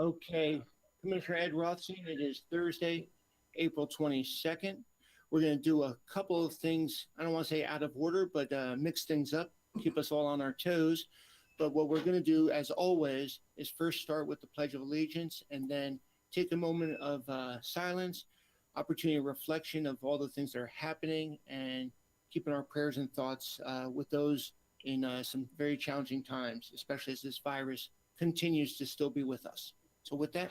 Okay, Commissioner Ed Rothstein, it is Thursday, April 22nd. We're going to do a couple of things, I don't want to say out of order, but mix things up, keep us all on our toes. But what we're going to do, as always, is first start with the Pledge of Allegiance and then take a moment of silence, opportunity of reflection of all the things that are happening, and keeping our prayers and thoughts with those in some very challenging times, especially as this virus continues to still be with us. So with that,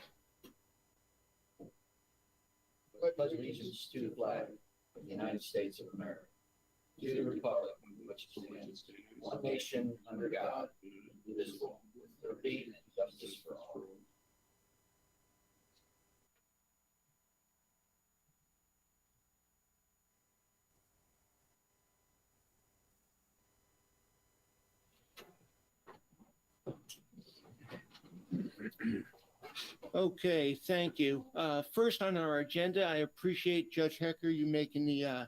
pledge allegiance to the flag of the United States of America, to the republic which stands one nation under God, indivisible, with liberty and justice for all. okay, thank you. First on our agenda, I appreciate Judge Hecker you making the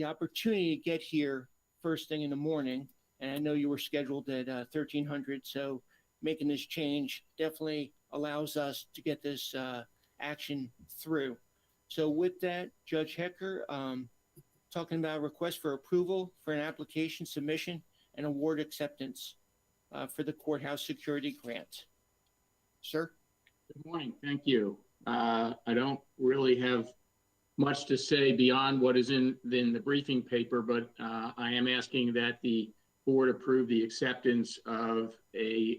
opportunity to get here first thing in the morning. And I know you were scheduled at 1300, so making this change definitely allows us to get this action through. So with that, Judge Hecker, talking about a request for approval for an application submission and award acceptance for the courthouse security grant. Sir? Good morning. Thank you. I don't really have much to say beyond what is in the briefing paper, but I am asking that the board approve the acceptance of a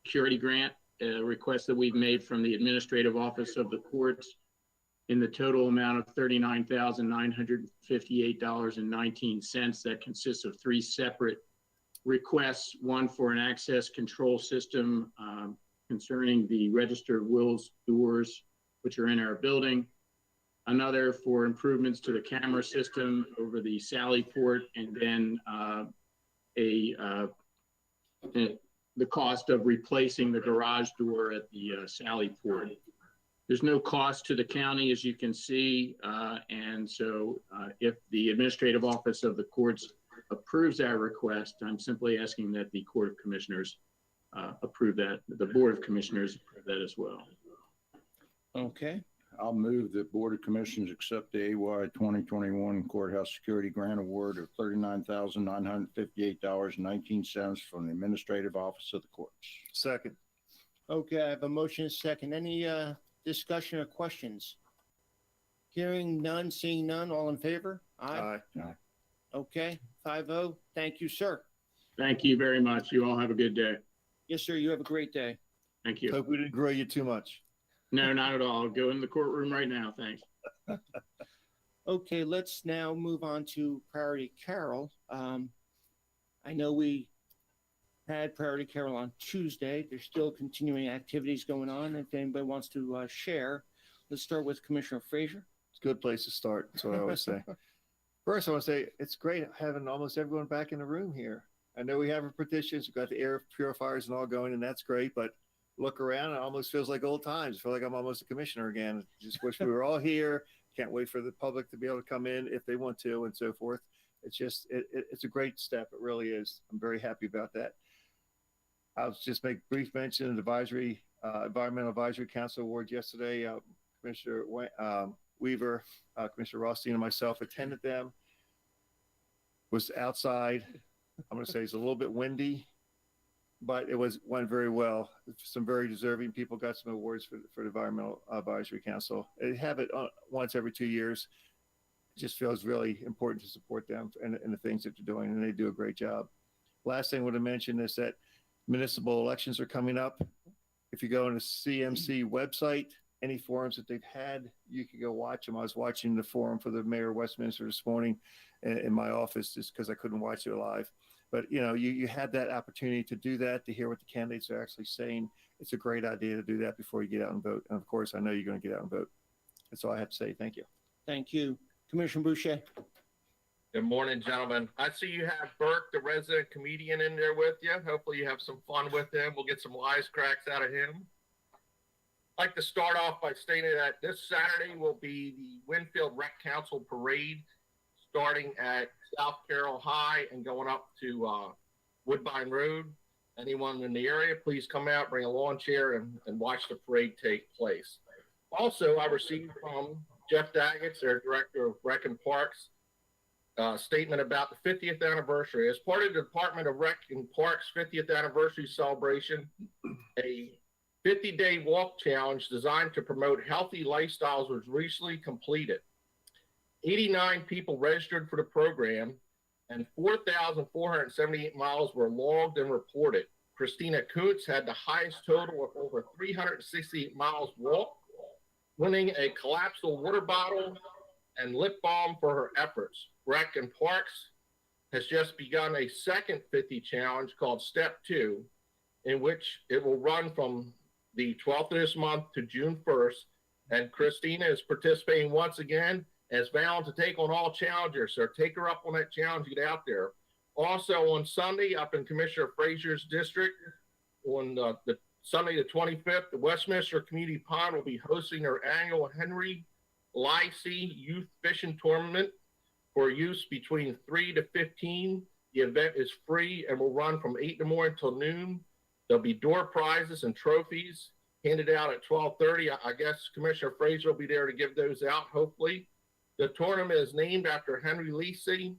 security grant, a request that we've made from the Administrative Office of the Courts in the total amount of $39,958.19. That consists of three separate requests, one for an access control system concerning the register of wills doors, which are in our building, another for improvements to the camera system over the Sally Port, and then the cost of replacing the garage door at the Sally Port. There's no cost to the county, as you can see, and so if the Administrative Office of the Courts approves that request, I'm simply asking that the Court of Commissioners approve that, the Board of Commissioners approve that as well. Okay. I'll move the Board of Commissioners accept the AY 2021 Courthouse Security Grant Award of $39,958.19 from the Administrative Office of the Courts. Second. Okay, I have a motion and a second. Any discussion or questions? Hearing none, seeing none, all in favor? Aye. Aye. Okay, 5-0. Thank you, sir. Thank you very much. You all have a good day. Yes, sir. You have a great day. Thank you. Hope we didn't grow you too much. No, not at all. I'll go in the courtroom right now. Thanks. Okay, let's now move on to Priority Carol. I know we had Priority Carol on Tuesday. There's still continuing activities going on. If anybody wants to share, let's start with Commissioner Frazier. It's a good place to start. That's what I always say. First, I want to say it's great having almost everyone back in the room here. I know we have our petitions, we've got the air purifiers and all going, and that's great, but look around, it almost feels like old times. I feel like I'm almost a commissioner again. Just wish we were all here. Can't wait for the public to be able to come in if they want to and so forth. It's just, it's a great step. It really is. I'm very happy about that. I'll just make brief mention of the Environmental Advisory Council Award yesterday. Commissioner Weaver, Commissioner Rothstein, and myself attended them. Was outside. I'm going to say it's a little bit windy, but it went very well. Some very deserving people got some awards for the Environmental Advisory Council. They have it once every 2 years. It just feels really important to support them and the things that they're doing, and they do a great job. Last thing I want to mention is that municipal elections are coming up. If you go on the CMC website, any forums that they've had, you can go watch them. I was watching the forum for the mayor of Westminster this morning in my office just because I couldn't watch it live. But, you know, you had that opportunity to do that, to hear what the candidates are actually saying. It's a great idea to do that before you get out and vote. And, of course, I know you're going to get out and vote. That's all I have to say. Thank you. Thank you. Commissioner Boucher. Good morning, gentlemen. I see you have Burke, the resident comedian, in there with you. Hopefully you have some fun with him. We'll get some wisecracks out of him. I'd like to start off by stating that this Saturday will be the Winfield Rec Council Parade, starting at South Carroll High and going up to Woodbine Road. Anyone in the area, please come out, bring a lawn chair, and watch the parade take place. Also, I received from Jeff Daggett, their Director of Rec and Parks, statement about the 50th anniversary. As part of the Department of Rec and Parks 50th anniversary celebration, a 50-day walk challenge designed to promote healthy lifestyles was recently completed. 89 people registered for the program, and 4,478 miles were logged and reported. Christina Kuntz had the highest total of over 368 miles walked, winning a collapsible water bottle and lip balm for her efforts. Rec and Parks has just begun a second 50 challenge called Step 2, in which it will run from the 12th of this month to June 1st. And Christina is participating once again as bound to take on all challengers. So take her up on that challenge, get out there. Also on Sunday, up in Commissioner Frazier's district, on the Sunday the 25th, the Westminster Community Pond will be hosting their annual Henry Livesey Youth Fishing Tournament for use between 3 to 15. The event is free and will run from 8 in the morning till noon. There'll be door prizes and trophies handed out at 12:30. I guess Commissioner Frazier will be there to give those out, hopefully. The tournament is named after Henry Livesey,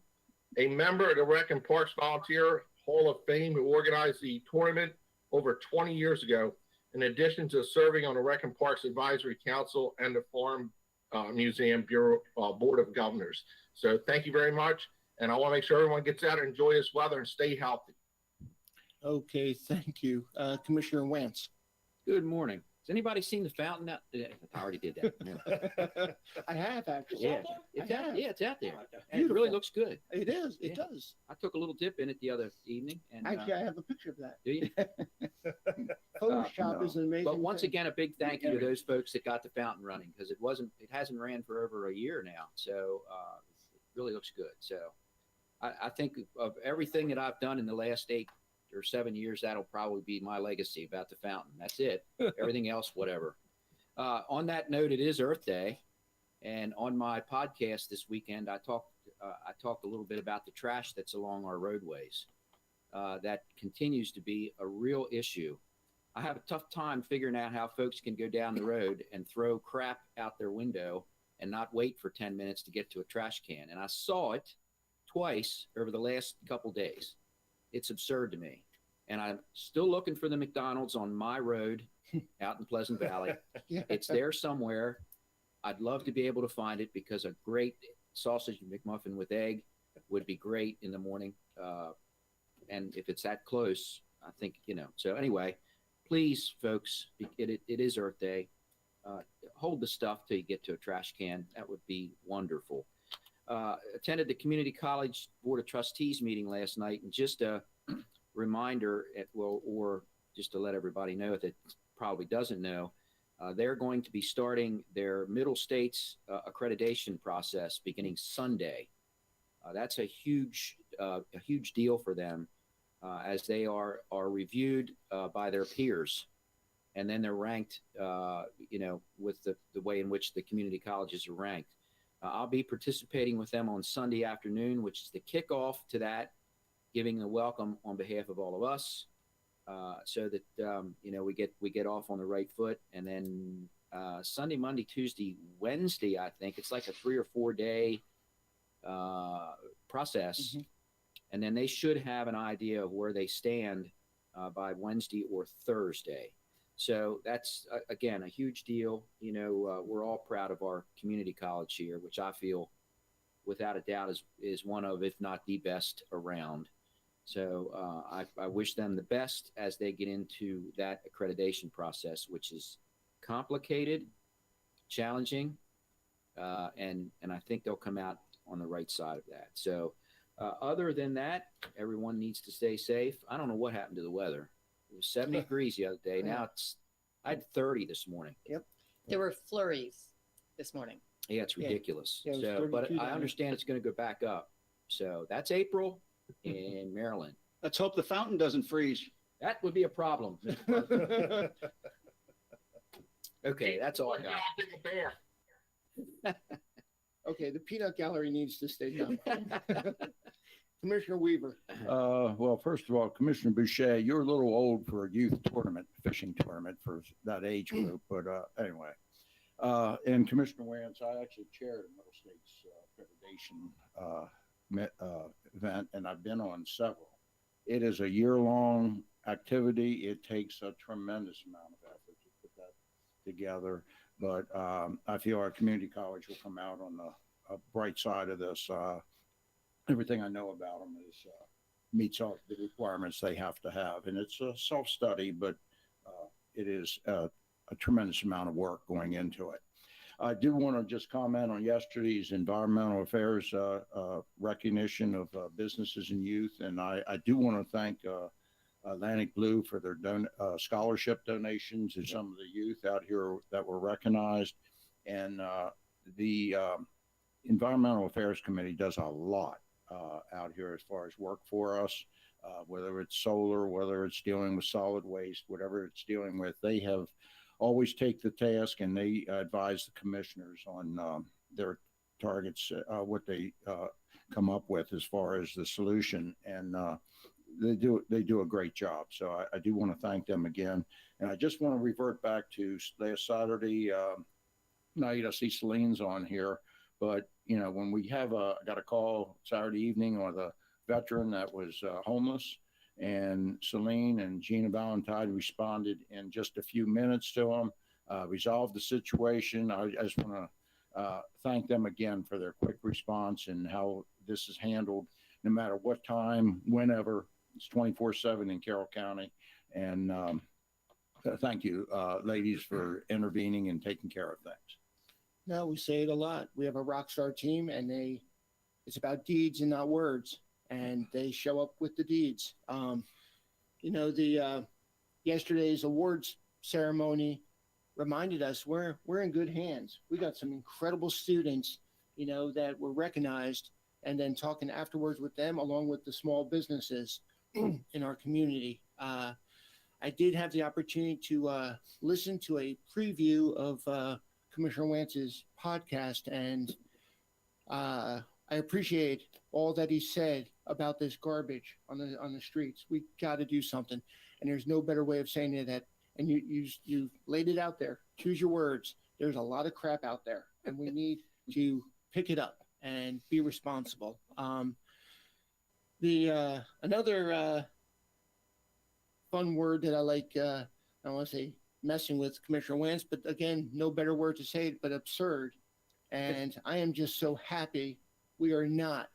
a member of the Rec and Parks Volunteer Hall of Fame who organized the tournament over 20 years ago, in addition to serving on the Rec and Parks Advisory Council and the Farm Museum Bureau Board of Governors. So thank you very much. And I want to make sure everyone gets out and enjoy this weather and stay healthy. Okay, thank you. Commissioner Wentz. Good morning. Has anybody seen the fountain out? I already did that. No. I have actually. Yeah, it's I out, have. yeah, it's out there. And it Beautiful. really looks good. It is. It Yeah. does. I took a little dip in it the other evening. And Actually, I have a picture of that. do you? Photoshop no. is an amazing. But once thing. again, a big thank you to those folks that got the fountain running, because it hasn't ran for over a year now. So it really looks good. So I think of everything that I've done in the last 8 or 7 years, that'll probably be my legacy about the fountain. That's it. Everything else, whatever. On that note, it is Earth Day. And on my podcast this weekend, I talked a little bit about the trash that's along our roadways. That continues to be a real issue. I have a tough time figuring out how folks can go down the road and throw crap out their window and not wait for 10 minutes to get to a trash can. And I saw it twice over the last couple days. It's absurd to me. And I'm still looking for the McDonald's on my road out in Pleasant Valley. Yeah. It's there somewhere. I'd love to be able to find it, because a great sausage McMuffin with egg would be great in the morning. And if it's that close, I think, so anyway, please, folks, it is Earth Day. Hold the stuff till you get to a trash can. That would be wonderful. Attended the Community College Board of Trustees meeting last night, and just a reminder, or just to let everybody know that probably doesn't know, they're going to be starting their Middle States accreditation process beginning Sunday. That's a huge deal for them, as they are reviewed by their peers, and then they're ranked, with the way in which the community colleges are ranked. I'll be participating with them on Sunday afternoon, which is the kickoff to that, giving a welcome on behalf of all of us, so that we get off on the right foot. And then Sunday, Monday, Tuesday, Wednesday, I think it's like a 3 or 4 day process, and then they should have an idea of where they stand by Wednesday or Thursday. So that's again a huge deal. We're all proud of our community college here, which I feel, without a doubt, is one of, if not the best around. So I wish them the best as they get into that accreditation process, which is complicated, challenging, and I think they'll come out on the right side of that. So other than that, everyone needs to stay safe. I don't know what happened to the weather. It was 70 degrees the other day. Now I had 30 this morning. There were flurries this morning. Yeah, it's ridiculous. Yeah, it was So, but 32 I down understand it's going to go back up. So that's April in Maryland. Let's hope the fountain doesn't freeze. That would be a problem. Okay, that's all I got. Take a bath. Okay, the peanut gallery needs to stay down. Commissioner Weaver. Well, first of all, Commissioner Boucher, you're a little old for a youth tournament, fishing tournament for that age group, but anyway. And Commissioner Wance, I actually chaired a Middle States Accreditation event, and I've been on several. It is a year-long activity. It takes a tremendous amount of effort to put that together, but I feel our community college will come out on the bright side of this. Everything I know about them is meets all the requirements they have to have, and it's a self-study, but it is a tremendous amount of work going into it. I do want to just comment on yesterday's environmental affairs recognition of businesses and youth, and I do want to thank Atlantic Blue for their scholarship donations to some of the youth out here that were recognized, and the Environmental Affairs Committee does a lot out here as far as work for us, whether it's solar, whether it's dealing with solid waste, whatever it's dealing with. They have always take the task, and they advise the commissioners on their targets, what they come up with as far as the solution, and they do a great job. So I do want to thank them again, and I just want to revert back to last Saturday night. I see Celine's on here, but you know, when we have got a call Saturday evening on the veteran that was homeless, and Celine and Gina Valentine responded in just a few minutes to him, resolved the situation. I just want to thank them again for their quick response and how this is handled, no matter what time, whenever. It's 24/7 in Carroll County. And thank you, ladies, for intervening and taking care of things. No, we say it a lot. We have a rock star team, and it's about deeds and not words, and they show up with the deeds. You know, the yesterday's awards ceremony reminded us we're in good hands. We got some incredible students, you know, that were recognized, and then talking afterwards with them, along with the small businesses in our community. I did have the opportunity to listen to a preview of Commissioner Wance's podcast, and I appreciate all that he said about this garbage on the streets. We got to do something, and there's no better way of saying it. That, and you laid it out there. Choose your words. There's a lot of crap out there, and we need to pick it up and be responsible. Another fun word that I like. I don't want to say messing with Commissioner Wance, but again, no better word to say it but absurd. And I am just so happy we are not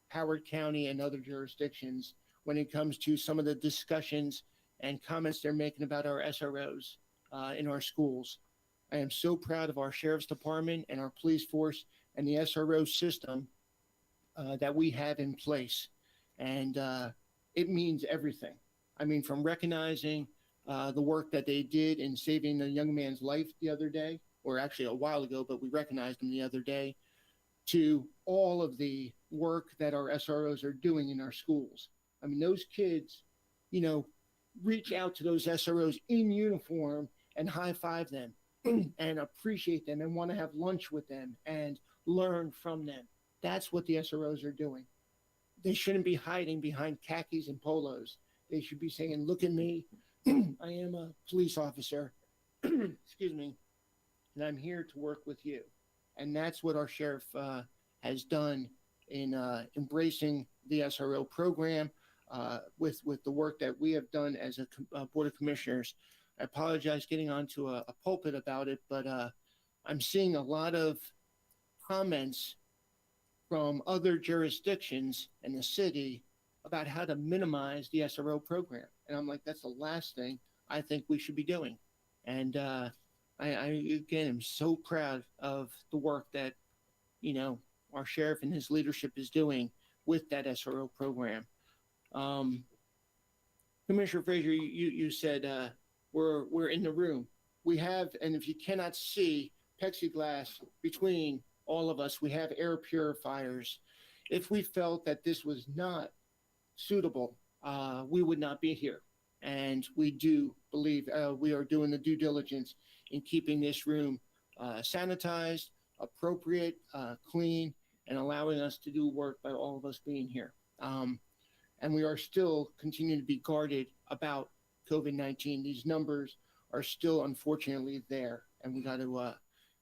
Howard County and other jurisdictions when it comes to some of the discussions and comments they're making about our SROs in our schools. I am so proud of our Sheriff's Department and our police force and the SRO system that we have in place. And it means everything. I mean, from recognizing the work that they did in saving a young man's life the other day, or actually a while ago, but we recognized him the other day, to all of the work that our SROs are doing in our schools. I mean, those kids, you know, reach out to those SROs in uniform and high five them and appreciate them and want to have lunch with them and learn from them. That's what the SROs are doing. They shouldn't be hiding behind khakis and polos. They should be saying, look at me. I am a police officer. Excuse me. And I'm here to work with you. And that's what our sheriff has done in embracing the SRO program with the work that we have done as a Board of Commissioners. I apologize getting onto a pulpit about it, but I'm seeing a lot of comments from other jurisdictions in the city about how to minimize the SRO program. And I'm like, that's the last thing I think we should be doing. And I again, am so proud of the work that, you know, our sheriff and his leadership is doing with that SRO program. Commissioner Frazier, you said we're in the room. We have, and if you cannot see plexiglass between all of us, we have air purifiers. If we felt that this was not suitable, we would not be here. And we do believe we are doing the due diligence in keeping this room sanitized, appropriate, clean, and allowing us to do work by all of us being here. And we are still continuing to be guarded about COVID-19. These numbers are still unfortunately there, and we got to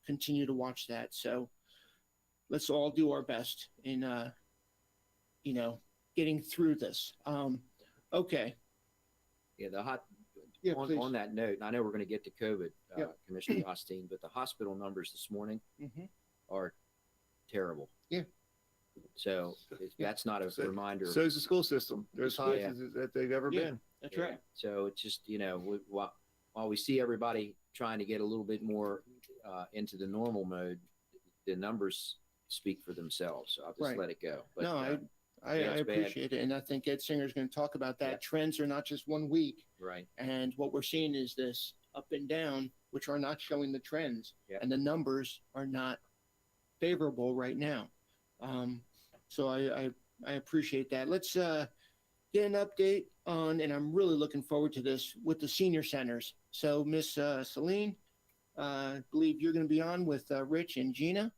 continue to watch that. So let's all do our best in, getting through this. Okay. Yeah, Yeah, on please. that note, and I know we're going to get to COVID, Yep. Commissioner Austin, but the hospital numbers this morning Mhm. are terrible. Yeah. So that's not a So- reminder. So is the school system. They're as high Yeah. as that they've ever Yeah. been. That's Yeah. right. So it's just, while we see everybody trying to get a little bit more into the normal mode, the numbers speak for themselves. So I'll just Right. let it go. But, No, I yeah, I it's bad. appreciate it. And I think Ed Singer is going to talk about that. Yeah. Trends are not just 1 week. right. And what we're seeing is this up and down, which are not showing the trends. Yeah. And the numbers are not favorable right now. So I appreciate that. Let's get an update on, and I'm really looking forward to this, with the senior centers. So Miss Celine, I believe you're going to be on with Rich and Gina.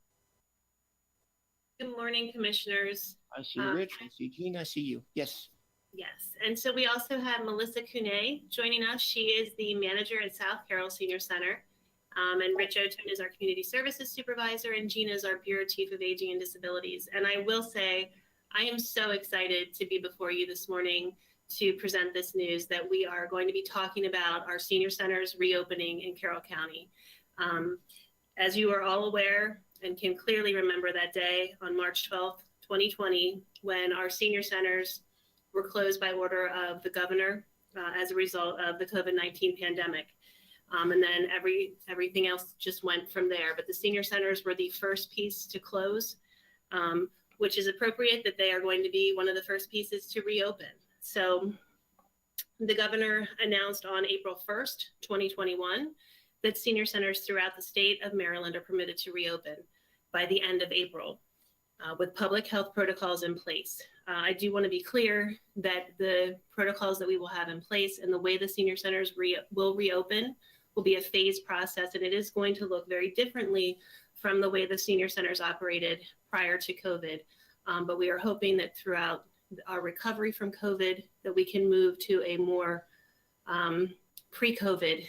Good morning, commissioners. I see Rich, I see Gina, I see you. Yes. Yes, and so we also have Melissa Cunet joining us. She is the manager at South Carroll Senior Center. And Rich Oton is our community services supervisor, and Gina is our bureau chief of aging and disabilities. And I will say, I am so excited to be before you this morning to present this news that we are going to be talking about our senior centers reopening in Carroll County. As you are all aware and can clearly remember that day on March 12th, 2020, when our senior centers were closed by order of the governor as a result of the COVID-19 pandemic. And then everything else just went from there. But the senior centers were the first piece to close, which is appropriate that they are going to be one of the first pieces to reopen. So the governor announced on April 1st, 2021, that senior centers throughout the state of Maryland are permitted to reopen by the end of April with public health protocols in place. I do want to be clear that the protocols that we will have in place and the way the senior centers will reopen will be a phased process, and it is going to look very differently from the way the senior centers operated prior to COVID. But we are hoping that throughout our recovery from COVID, that we can move to a more pre-COVID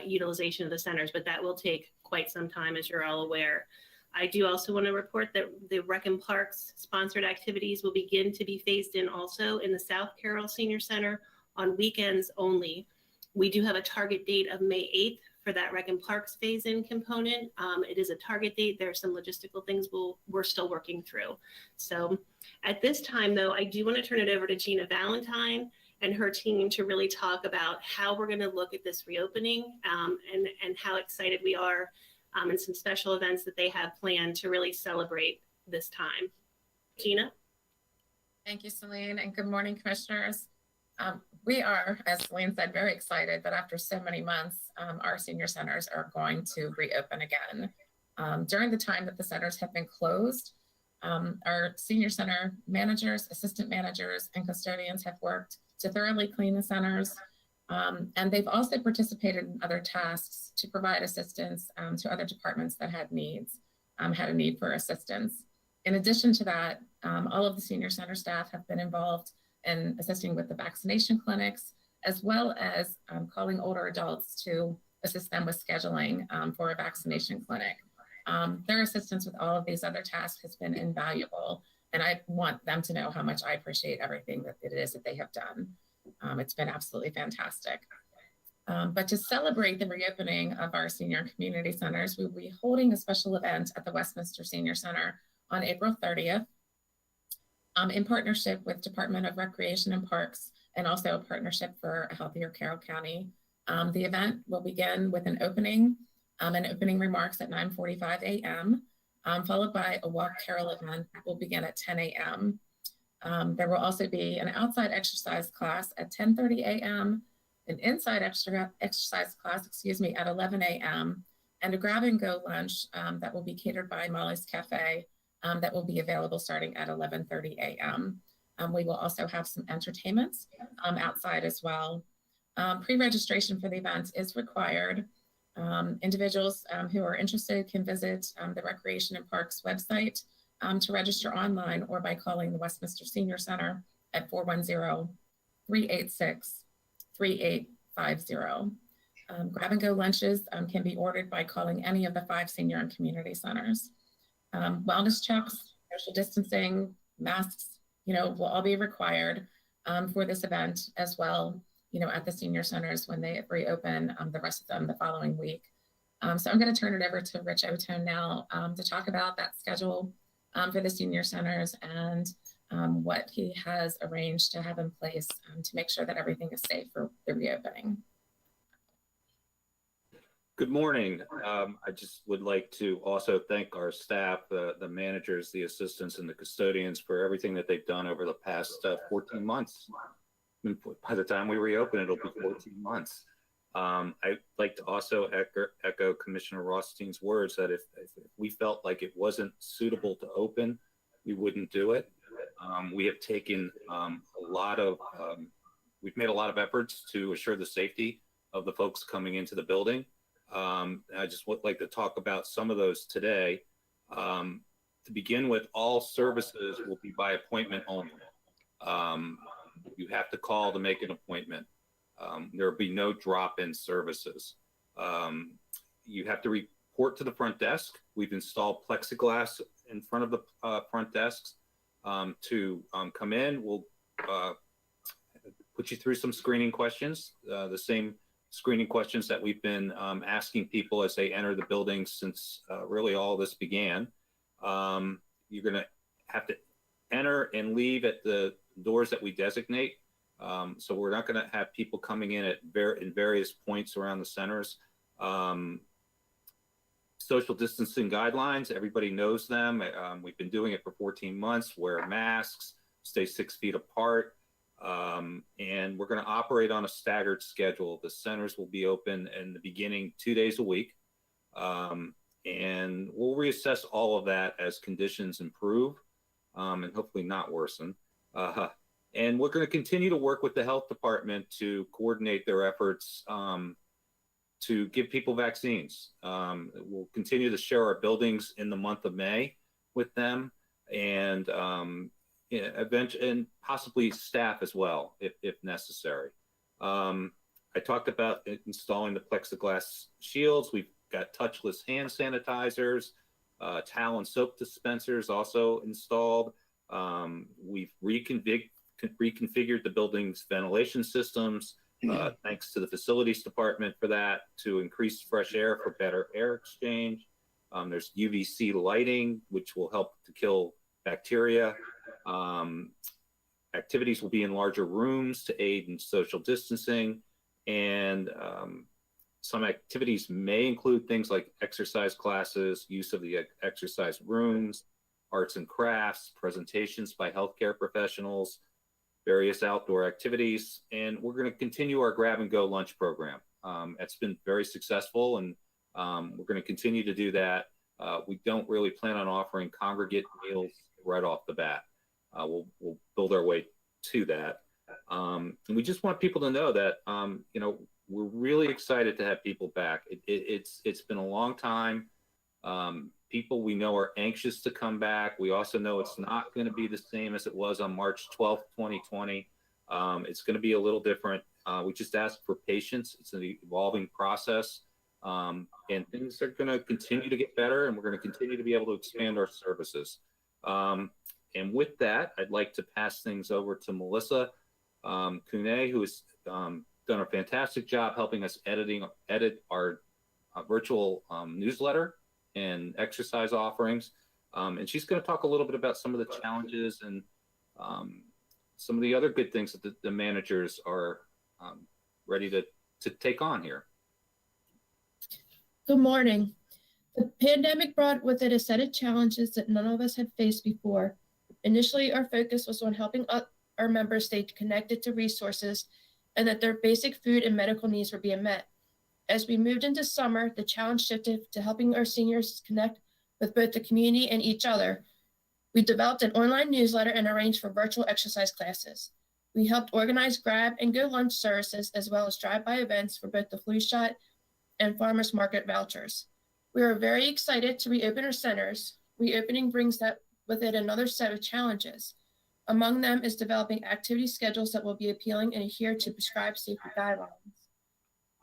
utilization of the centers, but that will take quite some time, as you're all aware. I do also want to report that the Rec and Parks sponsored activities will begin to be phased in also in the South Carroll Senior Center on weekends only. We do have a target date of May 8th for that Rec and Parks phase-in component. It is a target date. There are some logistical things we're still working through. So at this time, though, I do want to turn it over to Gina Valentine and her team to really talk about how we're going to look at this reopening and how excited we are and some special events that they have planned to really celebrate this time. Gina? Thank you, Celine, and good morning, commissioners. We are, as Celine said, very excited that after so many months, our senior centers are going to reopen again. During the time that the centers have been closed, our senior center managers, assistant managers, and custodians have worked to thoroughly clean the centers. And they've also participated in other tasks to provide assistance to other departments that had needs, had a need for assistance. In addition to that, all of the senior center staff have been involved in assisting with the vaccination clinics, as well as calling older adults to assist them with scheduling for a vaccination clinic. Their assistance with all of these other tasks has been invaluable, and I want them to know how much I appreciate everything that it is that they have done. It's been absolutely fantastic. But to celebrate the reopening of our senior community centers, we will be holding a special event at the Westminster Senior Center on April 30th in partnership with Department of Recreation and Parks, and also a partnership for a healthier Carroll County. The event will begin with an opening remarks at 9:45 a.m., followed by a Walk Carroll event that will begin at 10 a.m. There will also be an outside exercise class at 10:30 a.m., an inside exercise class, at 11 a.m., and a grab and go lunch that will be catered by Molly's Cafe that will be available starting at 11:30 a.m. We will also have some entertainments outside as well. Pre-registration for the event is required. Individuals who are interested can visit the Recreation and Parks website to register online or by calling the Westminster Senior Center at 410-386-3850. Grab and go lunches can be ordered by calling any of the 5 senior and community centers. Wellness checks, social distancing, masks, will all be required for this event as well, at the senior centers when they reopen, the rest of them the following week. So I'm going to turn it over to Rich Otone now to talk about that schedule for the senior centers and what he has arranged to have in place to make sure that everything is safe for the reopening. Good morning. I just would like to also thank our staff, the managers, the assistants, and the custodians for everything that they've done over the past 14 months. By the time we reopen, it'll be 14 months. I'd like to also echo Commissioner Rothstein's words that if we felt like it wasn't suitable to open, we wouldn't do it. We have taken we've made a lot of efforts to assure the safety of the folks coming into the building. I just would like to talk about some of those today. To begin with, all services will be by appointment only. You have to call to make an appointment. There will be no drop-in services. You have to report to the front desk. We've installed plexiglass in front of the front desks to come in. We'll put you through some screening questions, the same screening questions that we've been asking people as they enter the building since really all this began. You're going to have to enter and leave at the doors that we designate. So we're not going to have people coming in at in various points around the centers. Social distancing guidelines, everybody knows them. We've been doing it for 14 months. Wear masks, stay 6 feet apart. And we're going to operate on a staggered schedule. The centers will be open in the beginning 2 days a week. And we'll reassess all of that as conditions improve and hopefully not worsen. And we're going to continue to work with the health department to coordinate their efforts to give people vaccines. We'll continue to share our buildings in the month of May with them and and possibly staff as well, if necessary. I talked about installing the plexiglass shields. We've got touchless hand sanitizers, towel and soap dispensers also installed. We've reconfigured the building's ventilation systems, thanks to the facilities department for that, to increase fresh air for better air exchange. There's UVC lighting, which will help to kill bacteria. Activities will be in larger rooms to aid in social distancing. And some activities may include things like exercise classes, use of the exercise rooms, arts and crafts, presentations by healthcare professionals, various outdoor activities. And we're going to continue our grab and go lunch program. It's been very successful, and we're going to continue to do that. We don't really plan on offering congregate meals right off the bat. We'll build our way to that. And we just want people to know that, we're really excited to have people back. It's been a long time. People we know are anxious to come back. We also know it's not going to be the same as it was on March 12th, 2020. It's going to be a little different. We just ask for patience. It's an evolving process. And things are going to continue to get better, and we're going to continue to be able to expand our services. And with that, I'd like to pass things over to Melissa Kuhne, who has done a fantastic job helping us edit our virtual newsletter and exercise offerings. And she's going to talk a little bit about some of the challenges and some of the other good things that the managers are ready to take on here. Good morning. The pandemic brought with it a set of challenges that none of us had faced before. Initially, our focus was on helping our members stay connected to resources and that their basic food and medical needs were being met. As we moved into summer, the challenge shifted to helping our seniors connect with both the community and each other. We developed an online newsletter and arranged for virtual exercise classes. We helped organize grab and go lunch services, as well as drive-by events for both the flu shot and farmers market vouchers. We are very excited to reopen our centers. Reopening brings that with it another set of challenges. Among them is developing activity schedules that will be appealing and adhere to prescribed safety guidelines.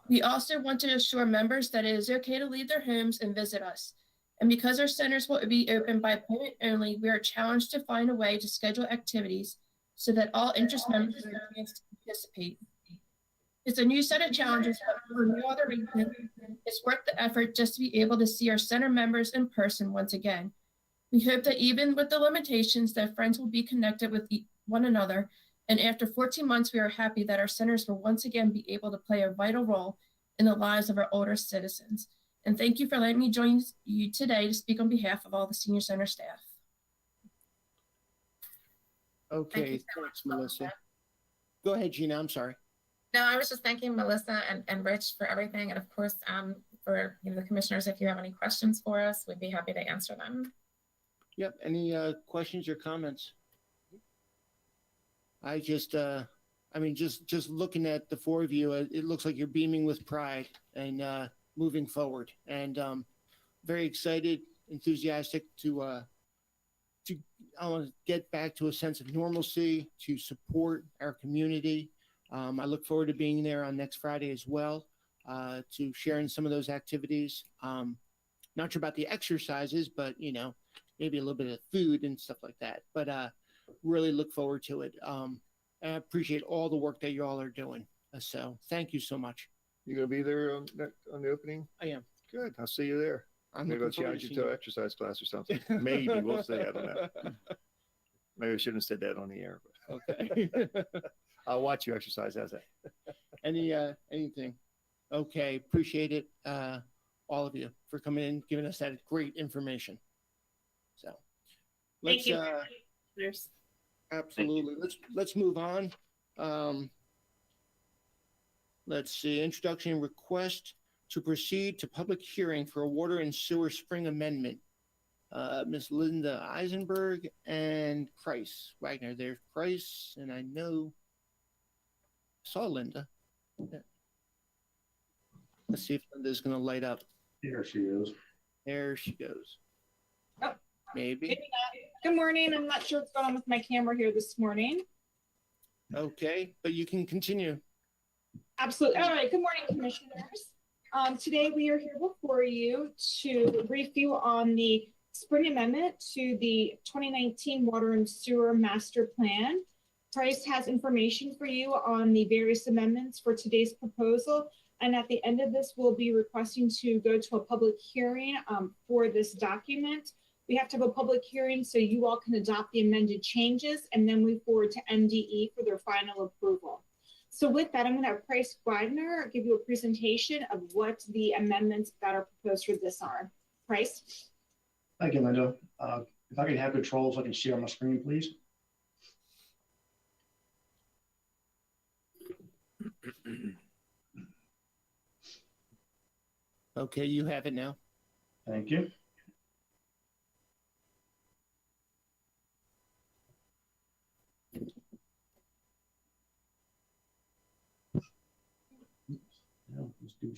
We also want to assure members that it is okay to leave their homes and visit us. And because our centers will be open by appointment only, we are challenged to find a way to schedule activities so that all interest members have a chance to participate. It's a new set of challenges, but for no other reason, it's worth the effort just to be able to see our center members in person once again. We hope that even with the limitations, that friends will be connected with one another. And after 14 months, we are happy that our centers will once again be able to play a vital role in the lives of our older citizens. And thank you for letting me join you today to speak on behalf of all the senior center staff. Thank Okay, you so thanks, much, Melissa. Go ahead, Gina. I'm sorry. No, I was just thanking Melissa and Rich for everything. And of course, for the commissioners, if you have any questions for us, we'd be happy to answer them. Yep. Any questions or comments? I just, just looking at the four of you, it looks like you're beaming with pride and moving forward. And very excited, enthusiastic to I want to get back to a sense of normalcy, to support our community. I look forward to being there on next Friday as well, to sharing some of those activities. Not sure about the exercises, but maybe a little bit of food and stuff like that. But really look forward to it. And I appreciate all the work that you all are doing. So thank you so much. You gonna be there on the opening? I am. Good. I'll see you there. I'm Maybe I'll looking forward challenge you to to seeing an exercise class or something. Maybe we'll see. I don't know. Maybe I shouldn't have said that on the air. But Okay. I'll watch you exercise. How's that? Anything? Okay. Appreciate it. All of you for coming in, giving us that great information. So Thank you. Listeners. Absolutely. Let's move on. Let's see. Introduction and request to proceed to public hearing for a water and sewer spring amendment. Ms. Linda Eisenberg and Price Wagner. There's Price, and I saw Linda. Yeah. Let's see if Linda's going to light up. There she is. There she goes. Oh, Maybe. maybe not. Good morning. I'm not sure what's going on with my camera here this morning. Okay, but you can continue. Absolutely. All right. Good morning, commissioners. Today we are here before you to brief you on the spring amendment to the 2019 Water and Sewer Master Plan. Price has information for you on the various amendments for today's proposal. And at the end of this, we'll be requesting to go to a public hearing for this document. We have to have a public hearing so you all can adopt the amended changes and then move forward to MDE for their final approval. So with that, I'm going to have Price Wagner give you a presentation of what the amendments that are proposed for this are. Price? Thank you, Linda. If I can have control so I can share my screen, please. Okay, you have it now. Thank you. Now, let's do Let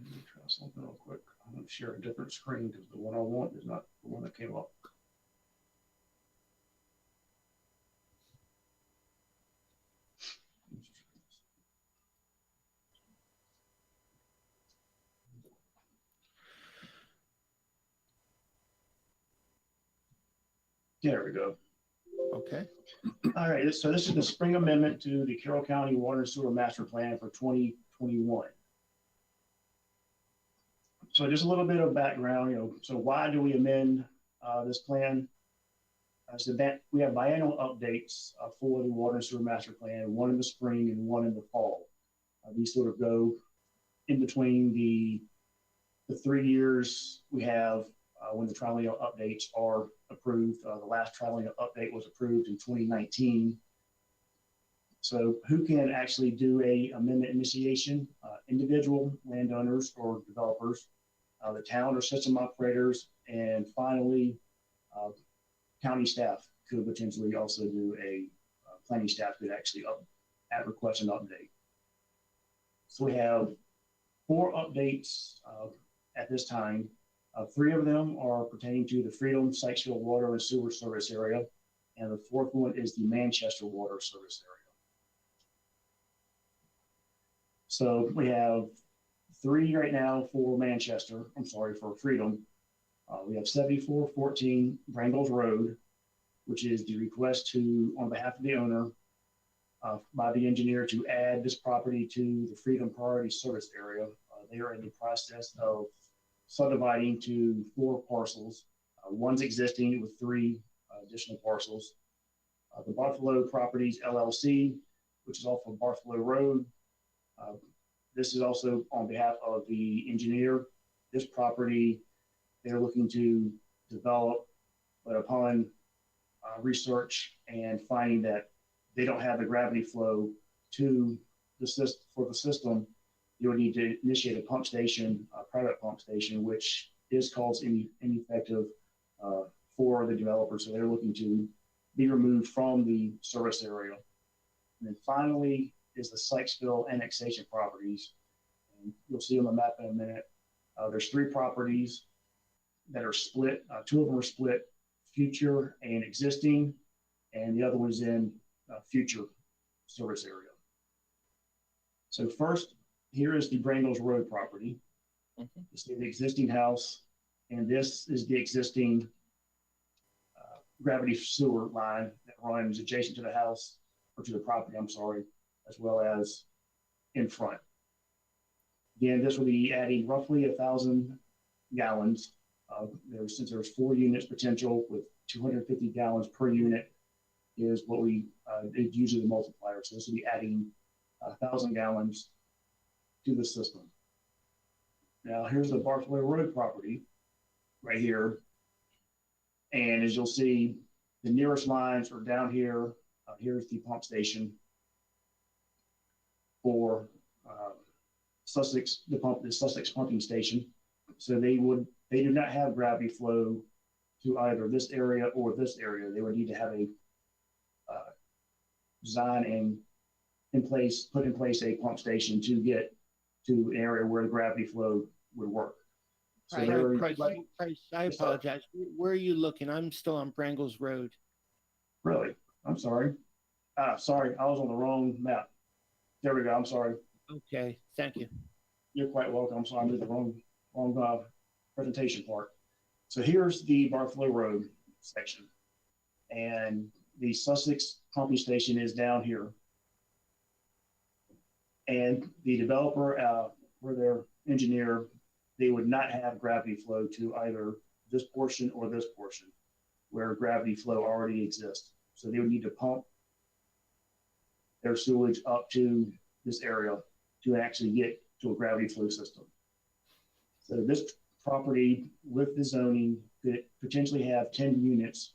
me try something real quick. I'm going to share a different screen because the one I want is not the one that came up. There we go. Okay. All right, so this is the spring amendment to the Carroll County Water and Sewer Master Plan for 2021. So just a little bit of background, so why do we amend this plan? So that we have biannual updates for the Water and Sewer Master Plan, one in the spring and one in the fall. These sort of go in between the 3 years we have when the triennial updates are approved. The last triennial update was approved in 2019. So who can actually do a amendment initiation? Individual landowners or developers, the town or system operators, and finally, county staff could potentially also do planning staff could actually request an update. So we have 4 updates at this time. 3 of them are pertaining to the Freedom, Sykesville Water and Sewer Service Area, and the 4th one is the Manchester Water Service Area. So we have 3 right now for Manchester, for Freedom. We have 7414 Brangles Road, which is the request on behalf of the owner by the engineer to add this property to the Freedom Priority Service Area. They are in the process of subdividing to 4 parcels. One's existing with 3 additional parcels. The Bartholomew Properties LLC, which is off of Bartholomew Road. This is also on behalf of the engineer. This property, they're looking to develop, but upon research and finding that they don't have the gravity flow to the system for the system, you would need to initiate a pump station, a private pump station, which is cost ineffective for the developer. So they're looking to be removed from the service area. And then finally is the Sykesville annexation properties. And you'll see on the map in a minute. There's 3 properties that are split. 2 of them are split, future and existing, and the other one's in future service area. So first, here is the Brangles Road property. You see the existing house, and this is the existing gravity sewer line that runs adjacent to the house, or to the property, I'm sorry, as well as in front. Again, this will be adding roughly 1,000 gallons. Since there's 4 units potential with 250 gallons per unit is what we is usually the multiplier. So this will be adding 1,000 gallons to the system. Now here's the Bartholomew Road property right here. And as you'll see, the nearest lines are down here. Here's the pump station for Sussex, the Sussex pumping station. So they do not have gravity flow to either this area or this area. They would need to have a design and put in place a pump station to get to an area where the gravity flow would work. So Price, I apologize. Where are you looking? I'm still on Brangles Road. Really? I'm sorry. Sorry, I was on the wrong map. There we go. I'm sorry. Okay, thank you. You're quite welcome. So I did the wrong presentation part. So here's the Bartholomew Road section, and the Sussex pumping station is down here. And the developer, or their engineer, they would not have gravity flow to either this portion or this portion, where gravity flow already exists. So they would need to pump their sewage up to this area to actually get to a gravity flow system. So this property with the zoning could potentially have 10 units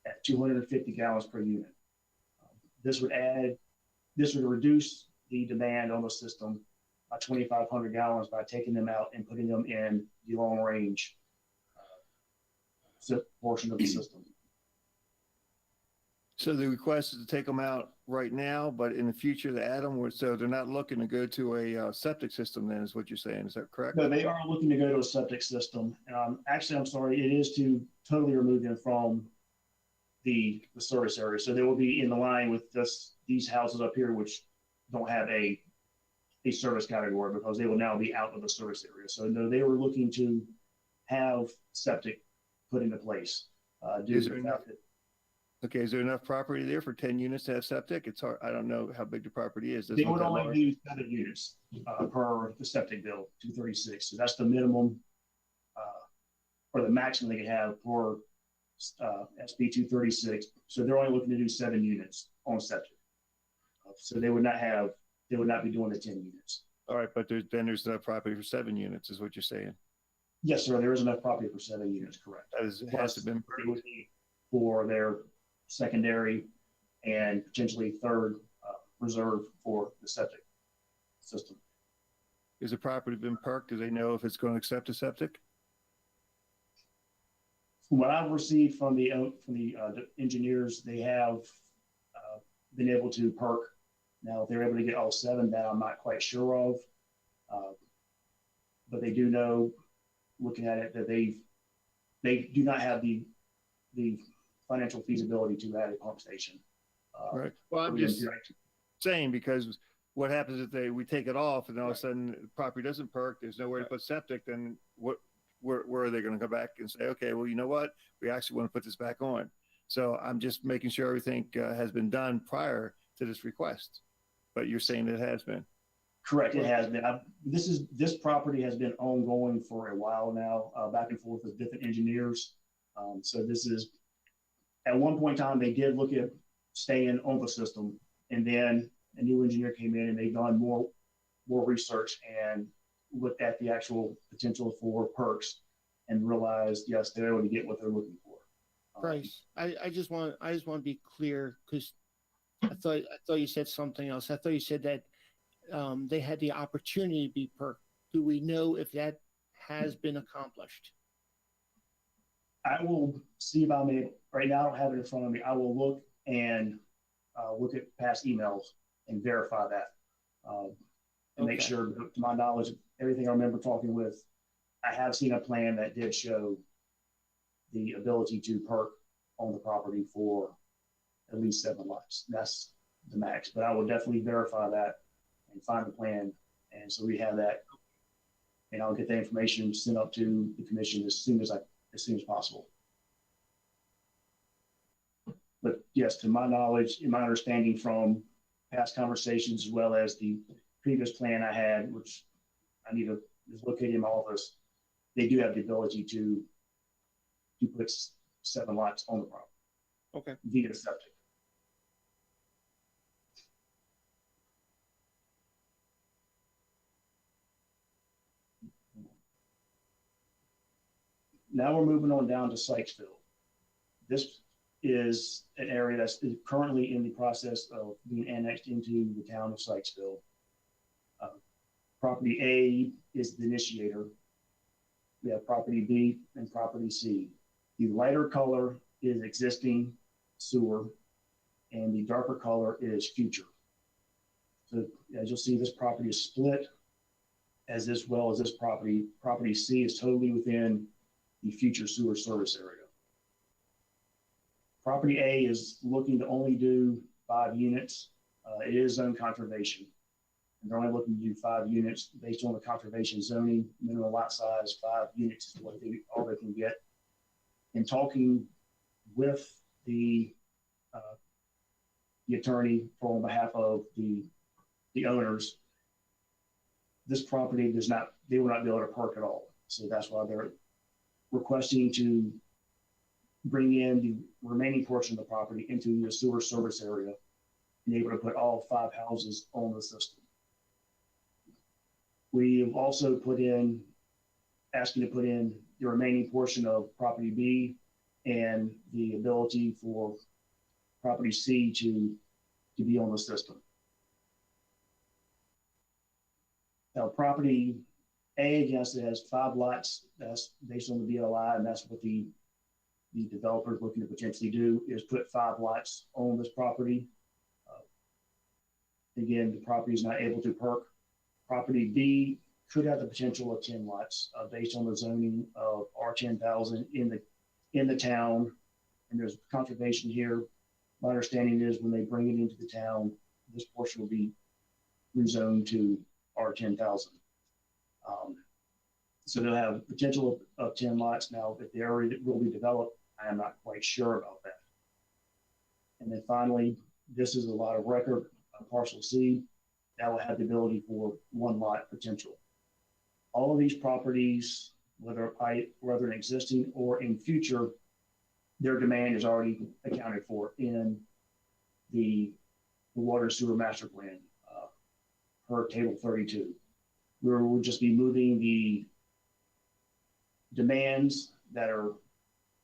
at 250 gallons per unit. This would reduce the demand on the system by 2,500 gallons by taking them out and putting them in the long range portion of the system. So the request is to take them out right now, but in the future to add them, so they're not looking to go to a septic system then, is what you're saying. Is that correct? No, they are looking to go to a septic system. Actually, I'm sorry, it is to totally remove them from the service area. So they will be in the line with these houses up here, which don't have a service category, because they will now be out of the service area. So no, they were looking to have septic put into place. Is there enough property there for 10 units to have septic? It's hard. I don't know how big the property is. They would only do 7 units per the septic bill, 236. So that's the minimum or the maximum they can have for SB 236. So they're only looking to do 7 units on septic. So they would not be doing the 10 units. All right, but there's enough property for 7 units, is what you're saying. Yes, sir. There is enough property for 7 units, correct. Has to been it would be for their secondary and potentially third reserve for the septic system. Is the property been perked? Do they know if it's going to accept a septic? From what I've received from the engineers, they have been able to perk. Now, if they're able to get all 7, that I'm not quite sure of. But they do know, looking at it, that they do not have the financial feasibility to add a pump station. Right. Well, I'm just saying, because what happens if we take it off and all of a sudden the property doesn't perk, there's nowhere to put septic, then where are they going to come back and say, okay, well, you know what? We actually want to put this back on. So I'm just making sure everything has been done prior to this request. But you're saying it has been. Correct, it has been. This property has been ongoing for a while now, back and forth with different engineers. So this is, at one point in time, they did look at staying on the system, and then a new engineer came in and they've done more research and looked at the actual potential for perks and realized, yes, they're able to get what they're looking for. Bryce, I just want to be clear, because I thought you said something else. I thought you said that they had the opportunity to be perked. Do we know if that has been accomplished? I will see if I'm able, right now I don't have it in front of me. I will look and look at past emails and verify that. And make sure, to my knowledge, everything I remember talking with, I have seen a plan that did show the ability to perk on the property for at least 7 lots. That's the max, but I will definitely verify that and find the plan. And so we have that, and I'll get the information sent up to the commission as soon as possible. But yes, to my knowledge, in my understanding from past conversations, as well as the previous plan I had, which is located in my office, they do have the ability to put 7 lots on the property. Okay. Via septic. Now we're moving on down to Sykesville. This is an area that's currently in the process of being annexed into the town of Sykesville. Property A is the initiator. We have property B and property C. The lighter color is existing sewer, and the darker color is future. So as you'll see, this property is split, as well as this property. Property C is totally within the future sewer service area. Property A is looking to only do 5 units. It is zone conservation, and they're only looking to do 5 units based on the conservation zoning. Minimum lot size 5 units is what all they can get. In talking with the attorney on behalf of the owners, this property they will not be able to park at all. So that's why they're requesting to bring in the remaining portion of the property into the sewer service area and able to put all 5 houses on the system. We have also asking to put in the remaining portion of property B and the ability for property C to be on the system. Now, property A, yes, it has 5 lots. That's based on the BLI, and that's what the developer is looking to potentially do, is put 5 lots on this property. Again, the property is not able to perk. Property B could have the potential of 10 lots based on the zoning of R10,000 in the town. And there's conservation here. My understanding is when they bring it into the town, this portion will be rezoned to R10,000. So they'll have potential of 10 lots. Now, if the area will be developed, I am not quite sure about that. And then finally, this is a lot of record, parcel C, that will have the ability for 1 lot potential. All of these properties, whether in existing or in future, their demand is already accounted for in the water sewer master plan per table 32. We'll just be moving the demands that are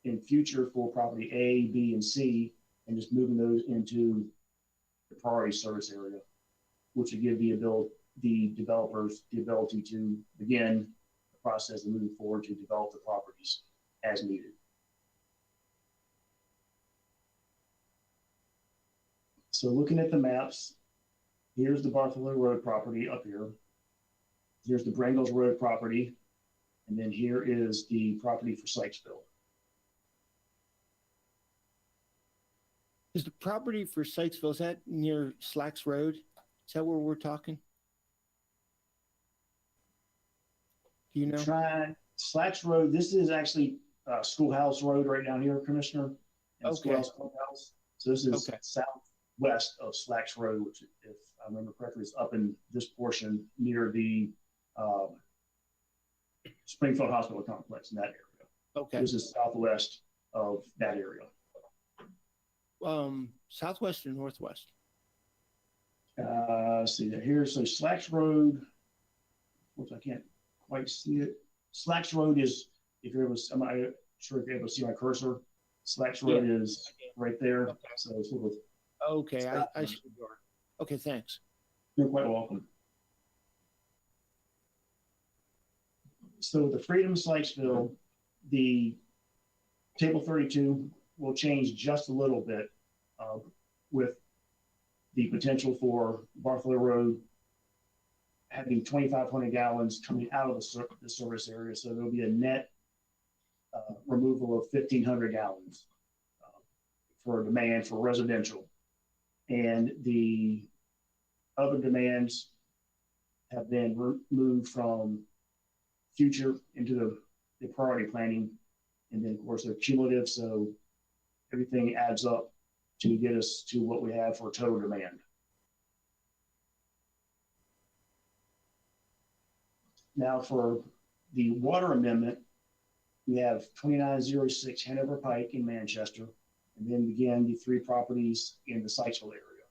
in future for property A, B, and C, and just moving those into the priority service area, which will give the developers the ability to begin the process of moving forward to develop the properties as needed. So looking at the maps, here's the Bartholomew Road property up here. Here's the Brangles Road property. And then here is the property for Sykesville. Is the property for Sykesville, is that near Slacks Road? Is that where we're talking? Do you know? Slacks Road, this is actually Schoolhouse Road right down here, Commissioner. And Okay. Schoolhouse Clubhouse. So this is Okay. southwest of Slacks Road, which if I remember correctly is up in this portion near the Springfield Hospital Complex in that area. Okay. This is southwest of that area. Southwest or northwest? See that here. So Slacks Road, which I can't quite see it. Slacks Road is, if you're able to, I'm not sure if you're able to see my cursor. Slacks Road is right there. Okay. So sort of, Okay, I see where you are. Okay, thanks. you're quite welcome. So the Freedom Sykesville, the table 32 will change just a little bit with the potential for Bartholomew Road having 2,500 gallons coming out of the service area. So there'll be a net removal of 1,500 gallons for demand for residential. And the other demands have been moved from future into the priority planning. And then of course they're cumulative. So everything adds up to get us to what we have for total demand. Now for the water amendment, we have 2906 Hanover Pike in Manchester, and then again, the 3 properties in the Sykesville area.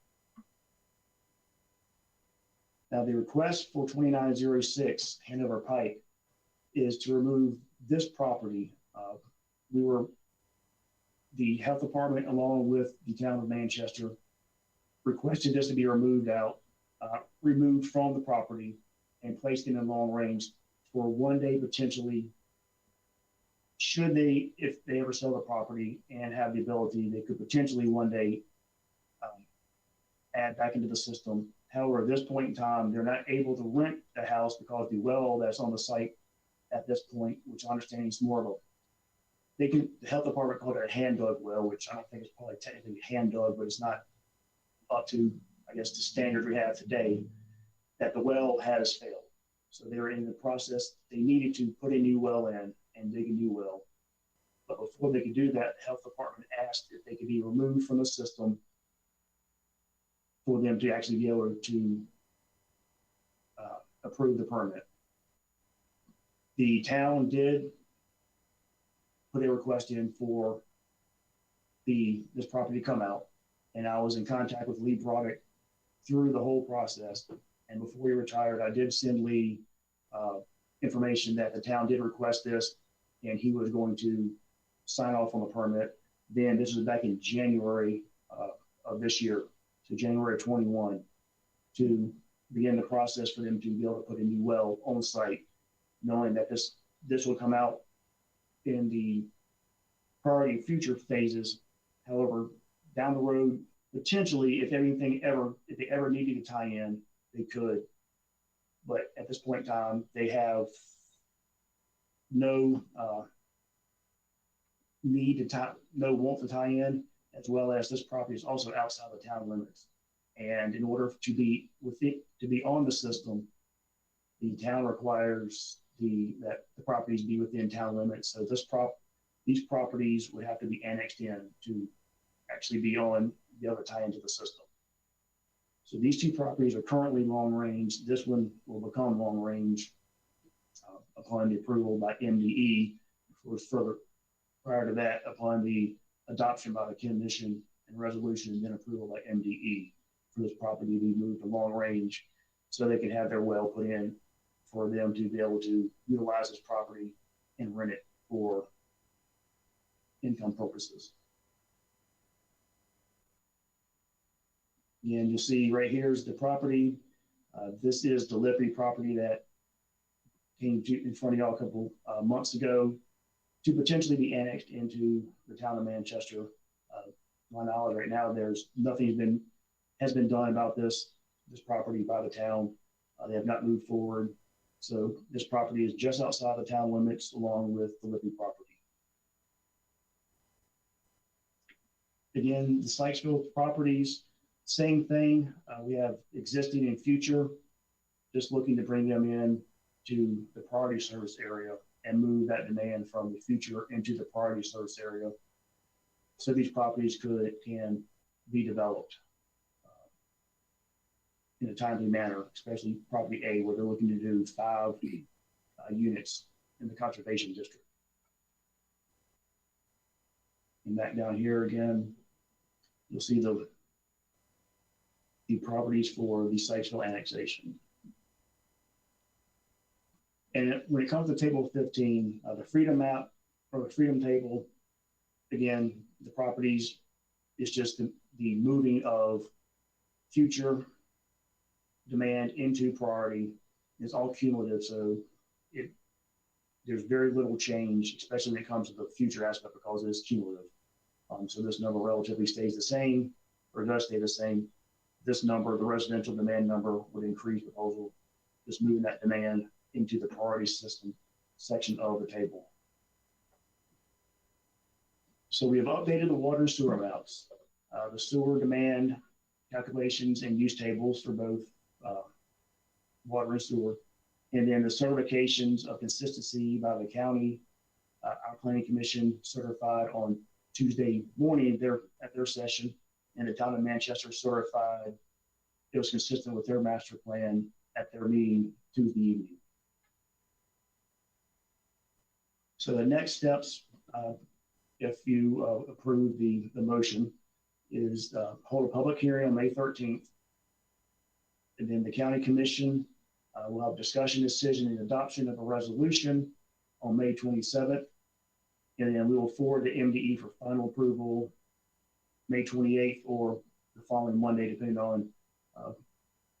Now the request for 2906 Hanover Pike is to remove this property. The health department, along with the town of Manchester, requested this to be removed from the property and placed in a long range for one day potentially. Should they, if they ever sell the property and have the ability, they could potentially one day add back into the system. However, at this point in time, they're not able to rent the house because the well that's on the site at this point, which I understand is more of a, the health department called it a hand dug well, which I don't think it's probably technically hand dug, but it's not up to, I guess, the standard we have today, that the well has failed. So they were in the process, they needed to put a new well in and dig a new well. But before they could do that, the health department asked if they could be removed from the system for them to actually be able to approve the permit. The town did put a request in for this property to come out, and I was in contact with Lee Broderick through the whole process. And before he retired, I did send Lee information that the town did request this, and he was going to sign off on the permit. Then this was back in January of this year, so January 21, to begin the process for them to be able to put a new well on site, knowing that this will come out in the priority future phases. However, down the road, potentially, if they ever needed to tie in, they could. But at this point in time, they have no want to tie in, as well as this property is also outside the town limits. And in order to be on the system, the town requires that the properties be within town limits. So these properties would have to be annexed in to actually be able to tie into the system. So these 2 properties are currently long range. This one will become long range upon the approval by MDE. Prior to that, upon the adoption by the commission and resolution, and then approval by MDE for this property to be moved to long range, so they can have their well put in for them to be able to utilize this property and rent it for income purposes. And you'll see right here is the property. This is the Lippy property that came in front of y'all a couple months ago to potentially be annexed into the town of Manchester. My knowledge right now, there's nothing has been done about this property by the town. They have not moved forward. So this property is just outside the town limits along with the Lippy property. Again, the Sykesville properties, same thing. We have existing and future, just looking to bring them in to the priority service area and move that demand from the future into the priority service area. So these properties can be developed in a timely manner, especially property A, where they're looking to do 5 units in the conservation district. And back down here again, you'll see the properties for the Sykesville annexation. And when it comes to table 15, the freedom map or the freedom table, again, the properties is just the moving of future demand into priority. It's all cumulative, so there's very little change, especially when it comes to the future aspect, because it's cumulative. So this number relatively stays the same, or does stay the same. This number, the residential demand number, would increase because of just moving that demand into the priority system section of the table. So we have updated the water and sewer maps, the sewer demand calculations and use tables for both water and sewer, and then the certifications of consistency by the county. Our planning commission certified on Tuesday morning at their session, and the town of Manchester certified it was consistent with their master plan at their meeting Tuesday evening. So the next steps, if you approve the motion, is hold a public hearing on May 13th. And then the county commission will have discussion, decision, and adoption of a resolution on May 27th. And then we will forward to MDE for final approval May 28th or the following Monday, depending on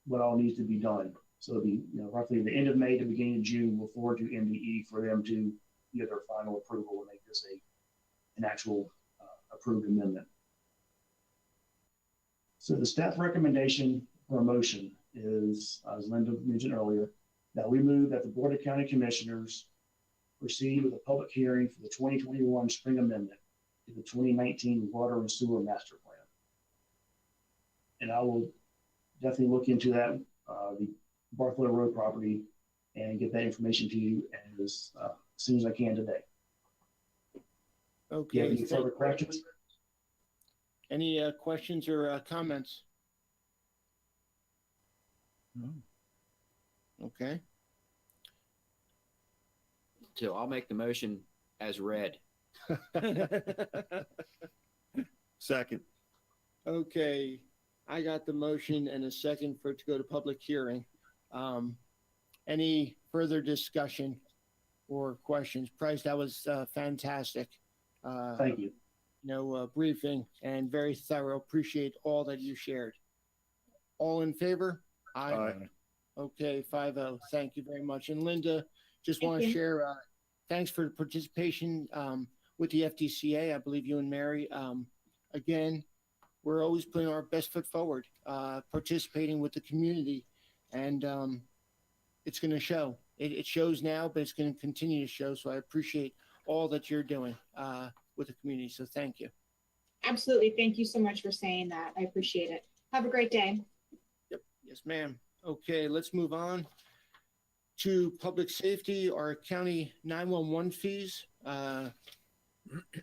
what all needs to be done. So it'll be roughly the end of May to beginning of June, we'll forward to MDE for them to get their final approval and make this an actual approved amendment. So the staff recommendation for a motion is, as Linda mentioned earlier, that we move that the Board of County Commissioners proceed with a public hearing for the 2021 spring amendment to the 2019 Water and Sewer Master Plan. And I will definitely look into that, the Bartholomew Road property, and get that information to you as soon as I can today. Okay. Do you have any further questions? Any questions or comments? No. Okay. So I'll make the motion as read. Second. Okay, I got the motion and a second for it to go to public hearing. Any further discussion or questions? Price, that was fantastic. Thank you. Briefing and very thorough. Appreciate all that you shared. All in favor? Aye. Okay, 5-0. Thank you very much. And Linda, just Thank want to you. share, thanks for the participation with the FDCA. I believe you and Mary. Again, we're always putting our best foot forward, participating with the community, and it's going to show. It shows now, but it's going to continue to show. So I appreciate all that you're doing with the community. So thank you. Absolutely. Thank you so much for saying that. I appreciate it. Have a great day. Yep. Yes, ma'am. Okay, let's move on to public safety, our county 911 fees.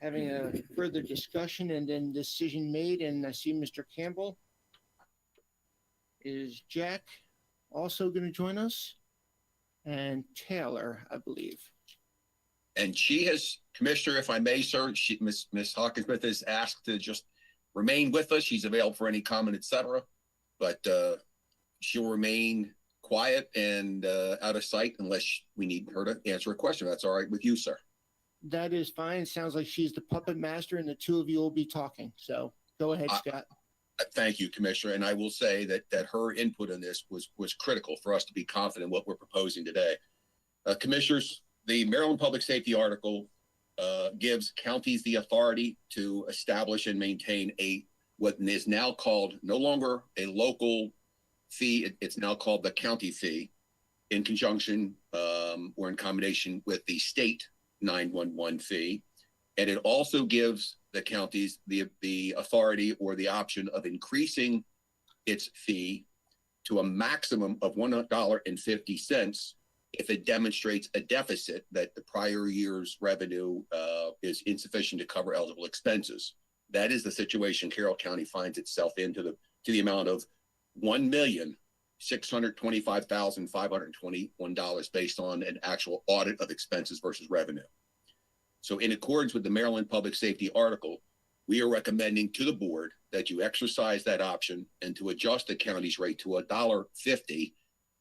Having a further discussion and then decision made. And I see Mr. Campbell. Is Jack also going to join us? And Taylor, I believe. And she has, Commissioner, if I may, sir, Miss Hawkinsmith has asked to just remain with us. She's available for any comment, etc. But she'll remain quiet and out of sight unless we need her to answer a question. That's all right with you, sir. That is fine. Sounds like she's the puppet master and the two of you will be talking. So go ahead, Scott. Thank you, Commissioner. And I will say that her input on this was critical for us to be confident in what we're proposing today. Commissioners, the Maryland Public Safety article gives counties the authority to establish and maintain what is now called no longer a local fee. It's now called the county fee. in conjunction or in combination with the state 911 fee. And it also gives the counties the authority or the option of increasing its fee to a maximum of $1.50 if it demonstrates a deficit that the prior year's revenue is insufficient to cover eligible expenses. That is the situation Carroll County finds itself in to the amount of $1,625,521 based on an actual audit of expenses versus revenue. So in accordance with the Maryland Public Safety article, we are recommending to the board that you exercise that option and to adjust the county's rate to $1.50.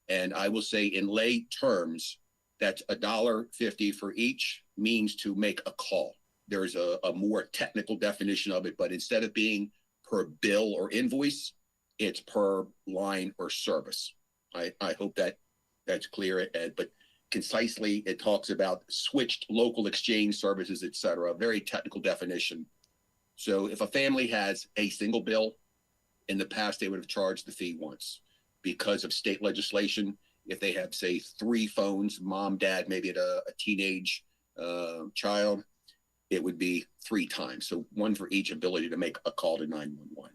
And I will say in lay terms, that's $1.50 for each means to make a call. There's a more technical definition of it, but instead of being per bill or invoice, it's per line or service. I hope that's clear, Ed, but concisely, it talks about switched local exchange services, et cetera, a very technical definition. So if a family has a single bill, in the past, they would have charged the fee once. Because of state legislation, if they have, say, 3 phones, mom, dad, maybe a teenage child, it would be 3 times. So one for each ability to make a call to 911.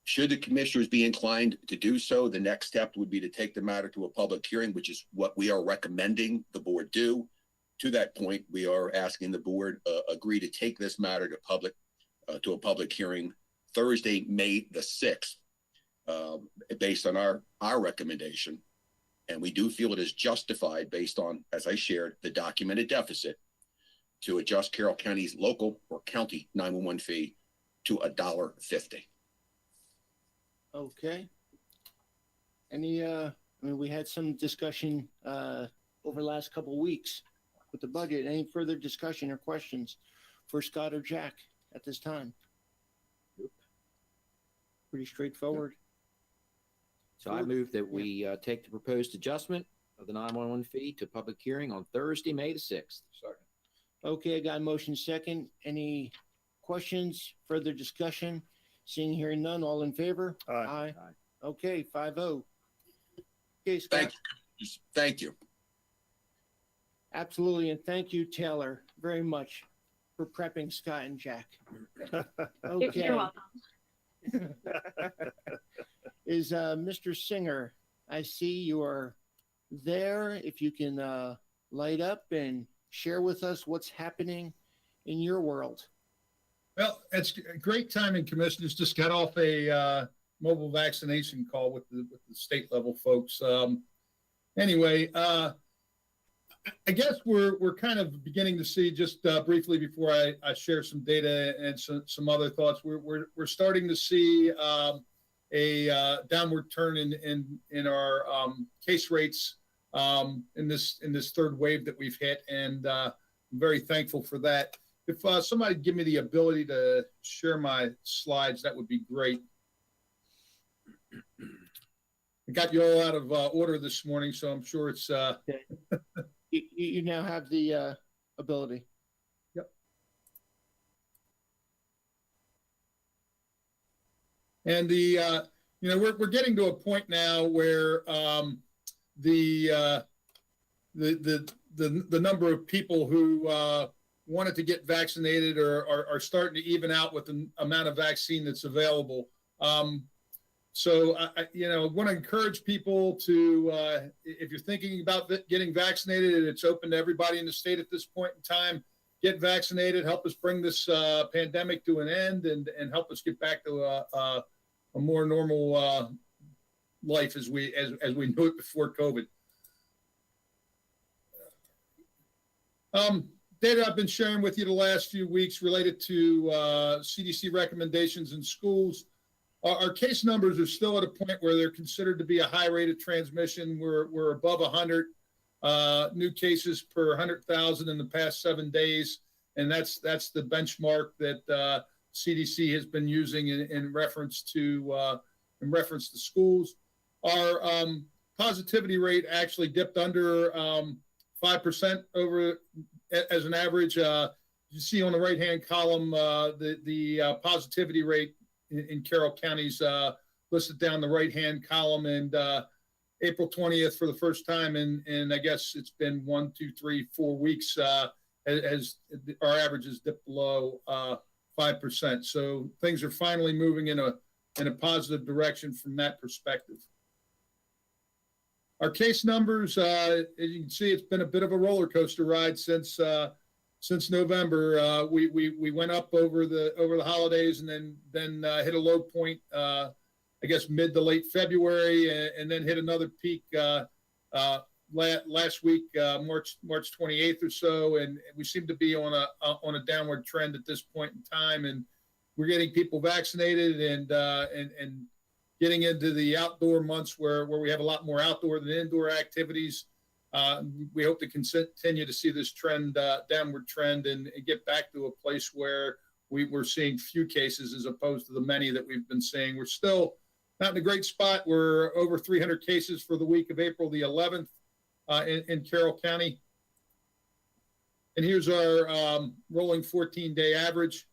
Should the commissioners be inclined to do so, the next step would be to take the matter to a public hearing, which is what we are recommending the board do. To that point, we are asking the board agree to take this matter to a public hearing Thursday, May the 6th, based on our recommendation. And we do feel it is justified based on, as I shared, the documented deficit to adjust Carroll County's local or county 911 fee to $1.50. Okay. Any, we had some discussion over the last couple of weeks with the budget. Any further discussion or questions for Scott or Jack at this time? Pretty straightforward. So I move that we take the proposed adjustment of the 911 fee to public hearing on Thursday, May the 6th. Second. Okay, I got a motion second. Any questions, further discussion? Seeing here none, all in favor? Aye. Okay, 5-0. Okay, Scott. Thank you. Absolutely, and thank you, Taylor, very much for prepping Scott and Jack. Okay. You're welcome. Is Mr. Singer, I see you are there. If you can light up and share with us what's happening in your world. Well, it's great timing, commissioners. Just got off a mobile vaccination call with the state level folks. Anyway, I guess we're kind of beginning to see, just briefly before I share some data and some other thoughts, we're starting to see a downward turn in our case rates in this third wave that we've hit, and I'm very thankful for that. If somebody give me the ability to share my slides, that would be great. I got you all out of order this morning, so I'm sure it's. You now have the ability. Yep. And we're getting to a point now where the number of people who wanted to get vaccinated are starting to even out with the amount of vaccine that's available. So I want to encourage people to, if you're thinking about getting vaccinated, it's open to everybody in the state at this point in time. Get vaccinated, help us bring this pandemic to an end, and help us get back to a more normal life as we knew it before COVID. Data I've been sharing with you the last few weeks related to CDC recommendations in schools. Our case numbers are still at a point where they're considered to be a high rate of transmission. We're above 100 new cases per 100,000 in the past 7 days, and that's the benchmark that CDC has been using in reference to schools. Our positivity rate actually dipped under 5% over as an average. You see on the right-hand column the positivity rate in Carroll County's listed down the right-hand column, and April 20th for the first time in I guess it's been 1, 2, 3, 4 weeks, as our averages dipped below 5%. So things are finally moving in a positive direction from that perspective. Our case numbers, as you can see, it's been a bit of a roller coaster ride since November. We went up over the holidays and then hit a low point, I guess mid to late February, and then hit another peak last week, March 28th or so, and we seem to be on a downward trend at this point in time, and we're getting people vaccinated and getting into the outdoor months where we have a lot more outdoor than indoor activities. We hope to continue to see this trend, downward trend, and get back to a place where we're seeing few cases as opposed to the many that we've been seeing. We're still not in a great spot. We're over 300 cases for the week of April the 11th in Carroll County. And here's our rolling 14-day average.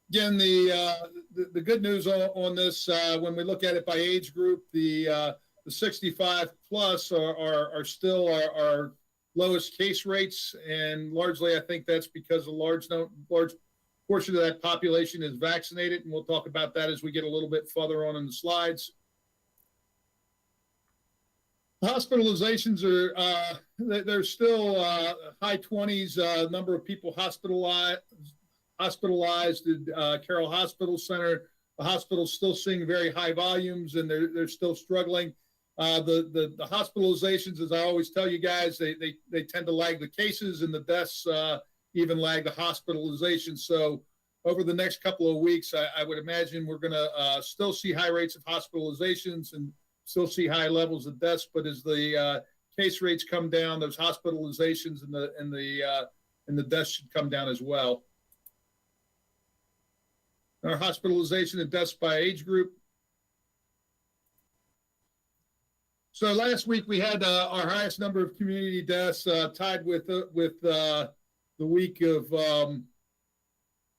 Again, the good news on this, when we look at it by age group, the 65 plus are still our lowest case rates, and largely I think that's because a large portion of that population is vaccinated, and we'll talk about that as we get a little bit further on in the slides. Hospitalizations are they're still high 20s number of people hospitalized at Carroll Hospital Center. The hospital's still seeing very high volumes, and they're still struggling. The hospitalizations, as I always tell you guys, they tend to lag the cases, and the deaths even lag the hospitalizations. So over the next couple of weeks, I would imagine we're going to still see high rates of hospitalizations and still see high levels of deaths. But as the case rates come down, those hospitalizations and the deaths should come down as well. Our hospitalization and deaths by age group. So last week we had our highest number of community deaths, tied with the week of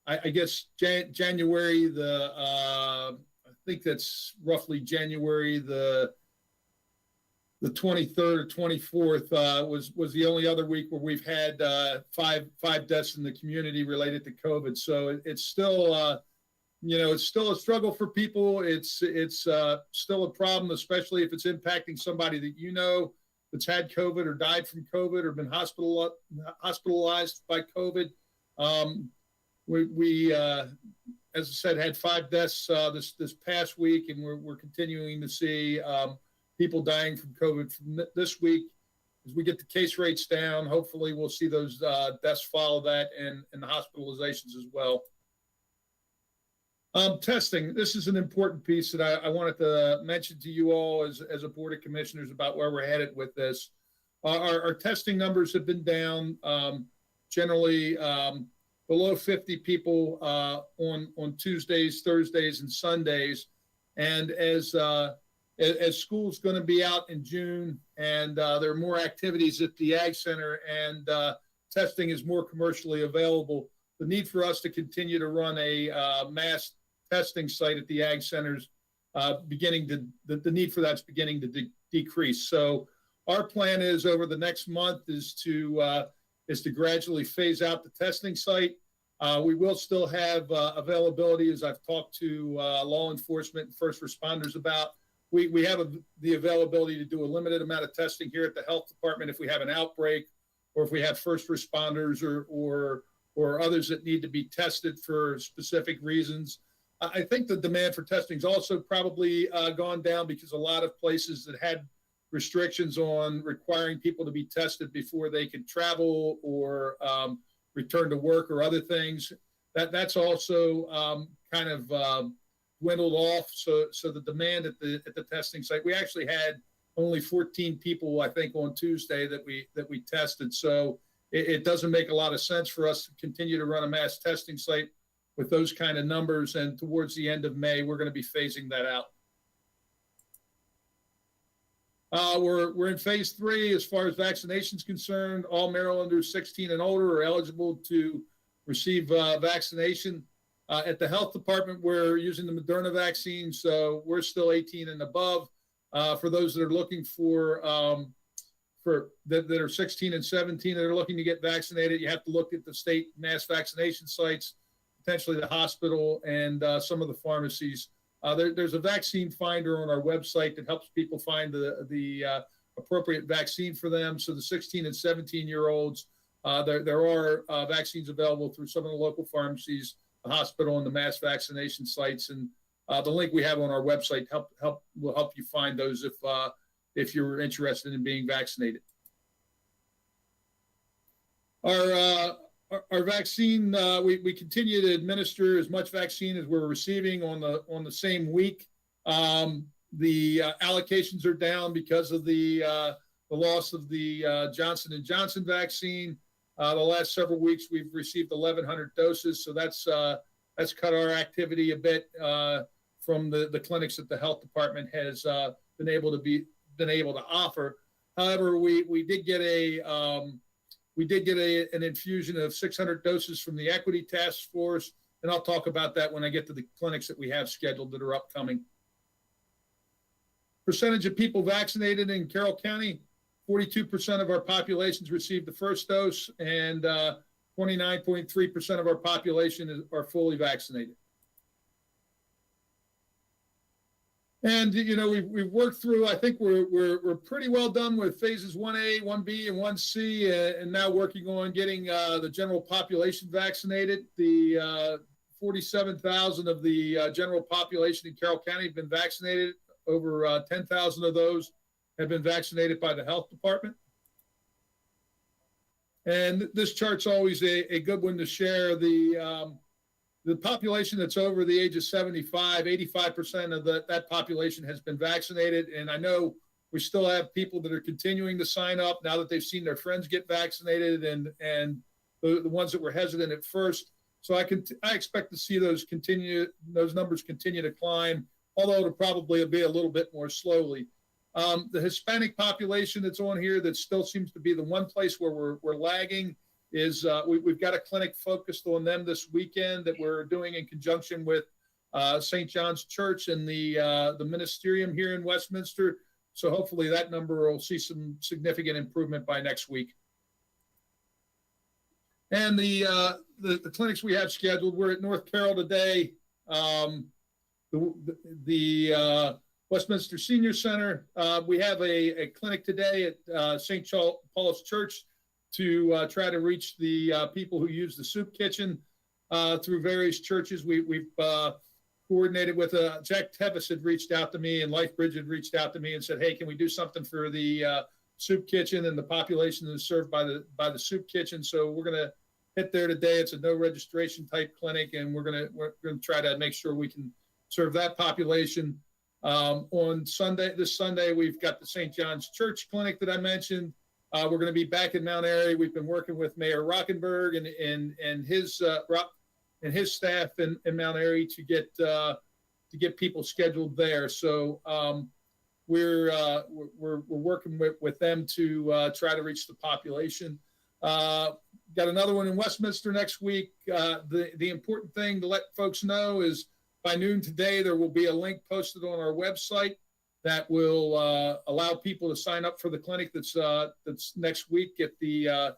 I guess January I think that's roughly January the 23rd or 24th was the only other week where we've had five deaths in the community related to COVID. So it's still it's still a struggle for people. It's still a problem, especially if it's impacting somebody that you know that's had COVID or died from COVID or been hospitalized by COVID. We as I said, had 5 deaths this past week, and we're continuing to see people dying from COVID from this week. As we get the case rates down, hopefully we'll see those deaths follow that, and the hospitalizations as well. Testing. This is an important piece that I wanted to mention to you all as a Board of Commissioners about where we're headed with this. Our testing numbers have been down, generally below 50 people on Tuesdays, Thursdays, and Sundays. And as school's going to be out in June, and there are more activities at the Ag Center, and testing is more commercially available, the need for us to continue to run a mass testing site at the Ag Centers the need for that's beginning to decrease. So our plan is over the next month is to gradually phase out the testing site. We will still have availability, as I've talked to law enforcement and first responders about. We have the availability to do a limited amount of testing here at the health department if we have an outbreak, or if we have first responders or others that need to be tested for specific reasons. I think the demand for testing has also probably gone down because a lot of places that had restrictions on requiring people to be tested before they could travel or return to work or other things, that's also kind of dwindled off. So the demand at the testing site, we actually had only 14 people, I think, on Tuesday that we tested. So it doesn't make a lot of sense for us to continue to run a mass testing site with those kind of numbers. And towards the end of May, we're going to be phasing that out. We're in phase 3 as far as vaccinations concerned. All Marylanders 16 and older are eligible to receive vaccination. At the health department, we're using the Moderna vaccine, so we're still 18 and above. For those that are looking that are 16 and 17 that are looking to get vaccinated, you have to look at the state mass vaccination sites, potentially the hospital, and some of the pharmacies. There's a vaccine finder on our website that helps people find the appropriate vaccine for them. So the 16 and 17-year-olds, there are vaccines available through some of the local pharmacies, the hospital, and the mass vaccination sites. And the link we have on our website will help you find those if you're interested in being vaccinated. Our vaccine, we continue to administer as much vaccine as we're receiving on the same week. The allocations are down because of the loss of the Johnson & Johnson vaccine. The last several weeks, we've received 1,100 doses, so that's cut our activity a bit from the clinics that the health department has been able to offer. However, we did get an infusion of 600 doses from the Equity Task Force, and I'll talk about that when I get to the clinics that we have scheduled that are upcoming. Percentage of people vaccinated in Carroll County, 42% of our populations received the first dose, and 29.3% of our population are fully vaccinated. And, you know, we've worked through, I think we're pretty well done with phases 1A, 1B, and 1C, and now working on getting the general population vaccinated. The 47,000 of the general population in Carroll County have been vaccinated. Over 10,000 of those have been vaccinated by the health department. And this chart's always a good one to share. The population that's over the age of 75, 85% of that population has been vaccinated. And I know we still have people that are continuing to sign up now that they've seen their friends get vaccinated, and the ones that were hesitant at first. So I expect to see those numbers continue to climb, although it'll probably be a little bit more slowly. The Hispanic population that's on here that still seems to be the one place where we're lagging is we've got a clinic focused on them this weekend that we're doing in conjunction with St. John's Church and the Ministerium here in Westminster. So hopefully that number will see some significant improvement by next week. And the clinics we have scheduled, we're at North Carroll today. The Westminster Senior Center, we have a clinic today at St. Paul's Church to try to reach the people who use the soup kitchen through various churches. We've coordinated with Jack Tevis had reached out to me, and LifeBridge had reached out to me and said, hey, can we do something for the soup kitchen and the population that is served by the soup kitchen? So we're going to hit there today. It's a no registration type clinic, and we're going to try to make sure we can serve that population. On this Sunday, we've got the St. John's Church clinic that I mentioned. We're going to be back in Mount Airy. We've been working with Mayor Rockenberg and his staff in Mount Airy to get people scheduled there. So we're working with them to try to reach the population. Got another one in Westminster next week. The important thing to let folks know is by noon today, there will be a link posted on our website that will allow people to sign up for the clinic that's next week at the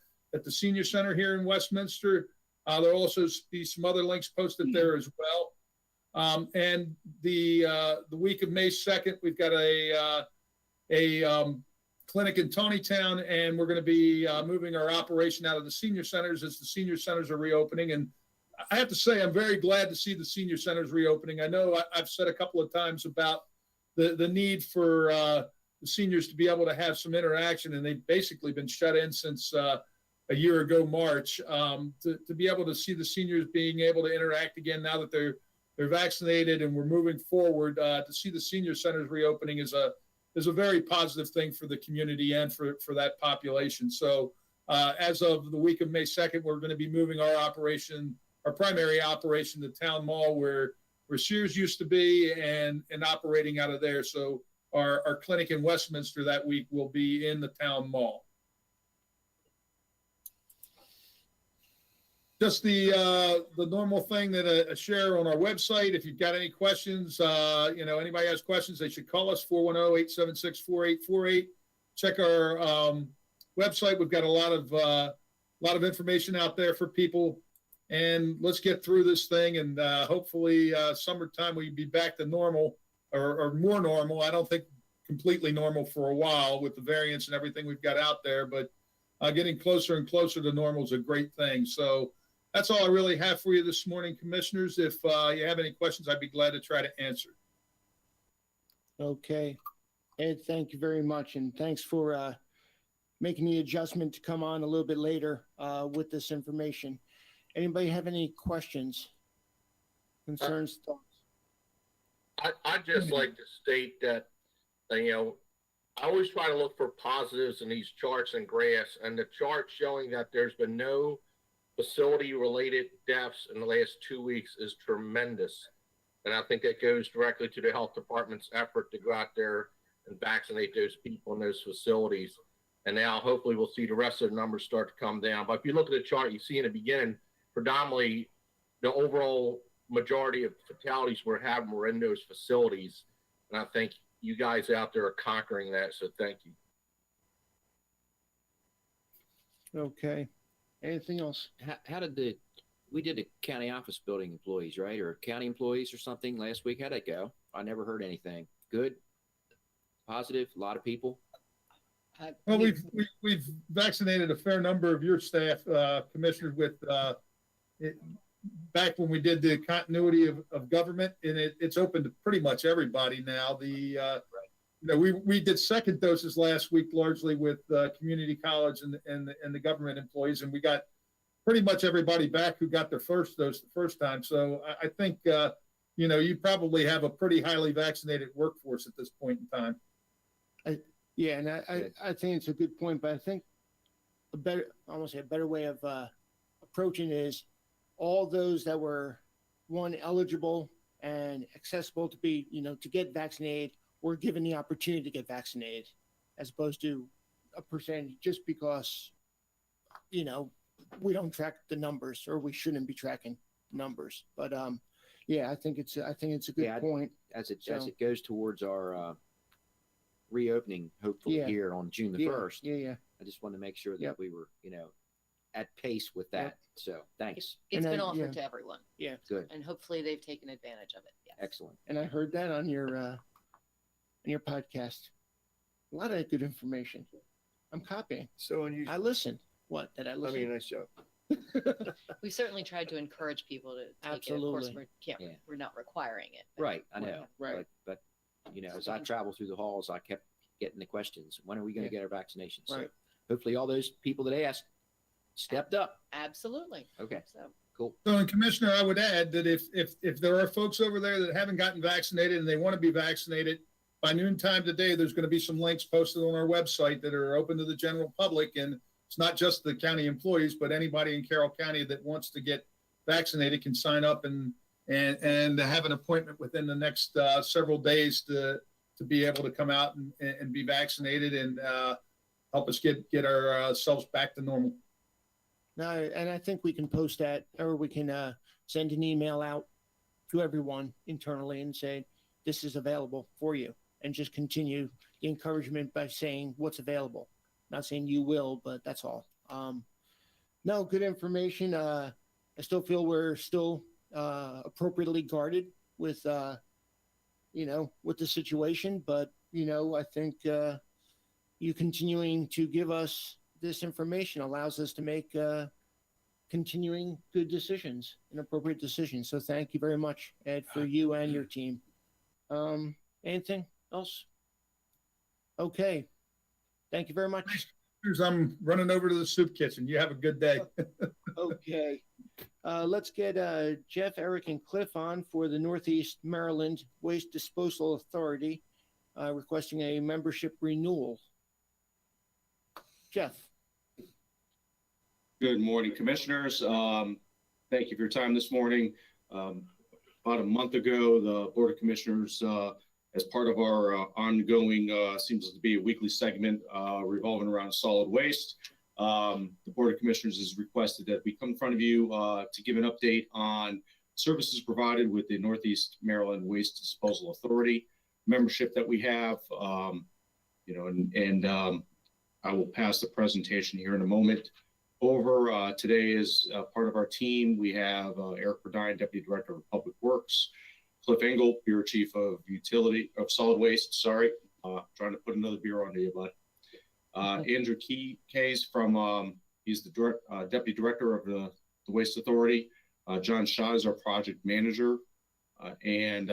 Senior Center here in Westminster. There'll also be some other links posted there as well. And the week of May 2nd, we've got a clinic in Tonytown, and we're going to be moving our operation out of the senior centers as the senior centers are reopening. And I have to say, I'm very glad to see the senior centers reopening. I know I've said a couple of times about the need for the seniors to be able to have some interaction, and they've basically been shut in since a year ago, March. To be able to see the seniors being able to interact again now that they're vaccinated and we're moving forward, to see the senior centers reopening is a very positive thing for the community and for that population. So as of the week of May 2nd, we're going to be moving our primary operation to Town Mall, where Sears used to be, and operating out of there. So our clinic in Westminster that week will be in the Town Mall. Just the normal thing that I share on our website. If you've got any questions, anybody has questions, they should call us 410-876-4848. Check our website. We've got a lot of information out there for people, and let's get through this thing. And hopefully summertime we be back to normal or more normal. I don't think completely normal for a while with the variants and everything we've got out there, but getting closer and closer to normal is a great thing. So that's all I really have for you this morning, commissioners. If you have any questions, I'd be glad to try to answer. Okay. Ed, thank you very much. And thanks for making the adjustment to come on a little bit later with this information. Anybody have any questions, concerns, thoughts? I'd just like to state that, I always try to look for positives in these charts and graphs, and the chart showing that there's been no facility-related deaths in the last 2 weeks is tremendous. And I think that goes directly to the health department's effort to go out there and vaccinate those people in those facilities. And now hopefully we'll see the rest of the numbers start to come down. But if you look at the chart, you see in the beginning, predominantly the overall majority of fatalities we're having were in those facilities. And I think you guys out there are conquering that. So thank you. Okay. Anything else? How did we did the county office building employees, right? Or county employees or something last week? How'd that go? I never heard anything. Good? Positive? A lot of people? Well, we've vaccinated a fair number of your staff, commissioners, with back when we did the continuity of government, and it's open to pretty much everybody now. We did second doses last week, largely with community college and the government employees, and we got pretty much everybody back who got their first dose the first time. So I think you probably have a pretty highly vaccinated workforce at this point in time. Yeah, and I think it's a good point, but I think a better way of approaching it is all those that were eligible and accessible to be, to get vaccinated were given the opportunity to get vaccinated, as opposed to a percentage just because, we don't track the numbers, or we shouldn't be tracking numbers. But yeah, I think it's a good point. As it goes towards our reopening, hopefully here on June the 1st. Yeah. I just wanted to make sure that we were, at pace with that. Yep. So thanks. It's been offered to everyone. Yeah. Good. And hopefully they've taken advantage of it. Yes. Excellent. And I heard that on your podcast. A lot of good information. I'm copying. So unusual. I listened. What did I I listen? mean, nice job. We certainly tried to encourage people to take it. Of course, we're not requiring it. but- Right. I know. Right. But as I travel through the halls, I kept getting the questions. When are we going to get our vaccinations? So Right. hopefully all those people that asked stepped up. Absolutely. Okay. So Cool. So, and Commissioner, I would add that if there are folks over there that haven't gotten vaccinated and they want to be vaccinated, by noontime today, there's going to be some links posted on our website that are open to the general public. And it's not just the county employees, but anybody in Carroll County that wants to get vaccinated can sign up and have an appointment within the next several days to be able to come out and be vaccinated and help us get ourselves back to normal. No, and I think we can post that, or we can send an email out to everyone internally and say, this is available for you, and just continue the encouragement by saying what's available. Not saying you will, but that's all. No, good information. I still feel we're still appropriately guarded with, with the situation, but, I think you continuing to give us this information allows us to make continuing good decisions and appropriate decisions. So thank you very much, Ed, for you and your team. Anything else? Okay. Thank you very much. I'm running over to the soup kitchen. You have a good day. Okay. Let's get Jeff, Eric, and Cliff on for the Northeast Maryland Waste Disposal Authority, requesting a membership renewal. Jeff. Good morning, commissioners. Thank you for your time this morning. About a month ago, the Board of Commissioners, as part of our ongoing, seems to be a weekly segment revolving around solid waste, the Board of Commissioners has requested that we come in front of you to give an update on services provided with the Northeast Maryland Waste Disposal Authority membership that we have. I will pass the presentation here in a moment over. Today is part of our team. We have Eric Burdine, Deputy Director of Public Works, Cliff Engel, Bureau Chief of Solid Waste. Sorry, trying to put another beer onto you, bud. Andrew Case from, he's the Deputy Director of the Waste Authority. John Shaw is our Project Manager. And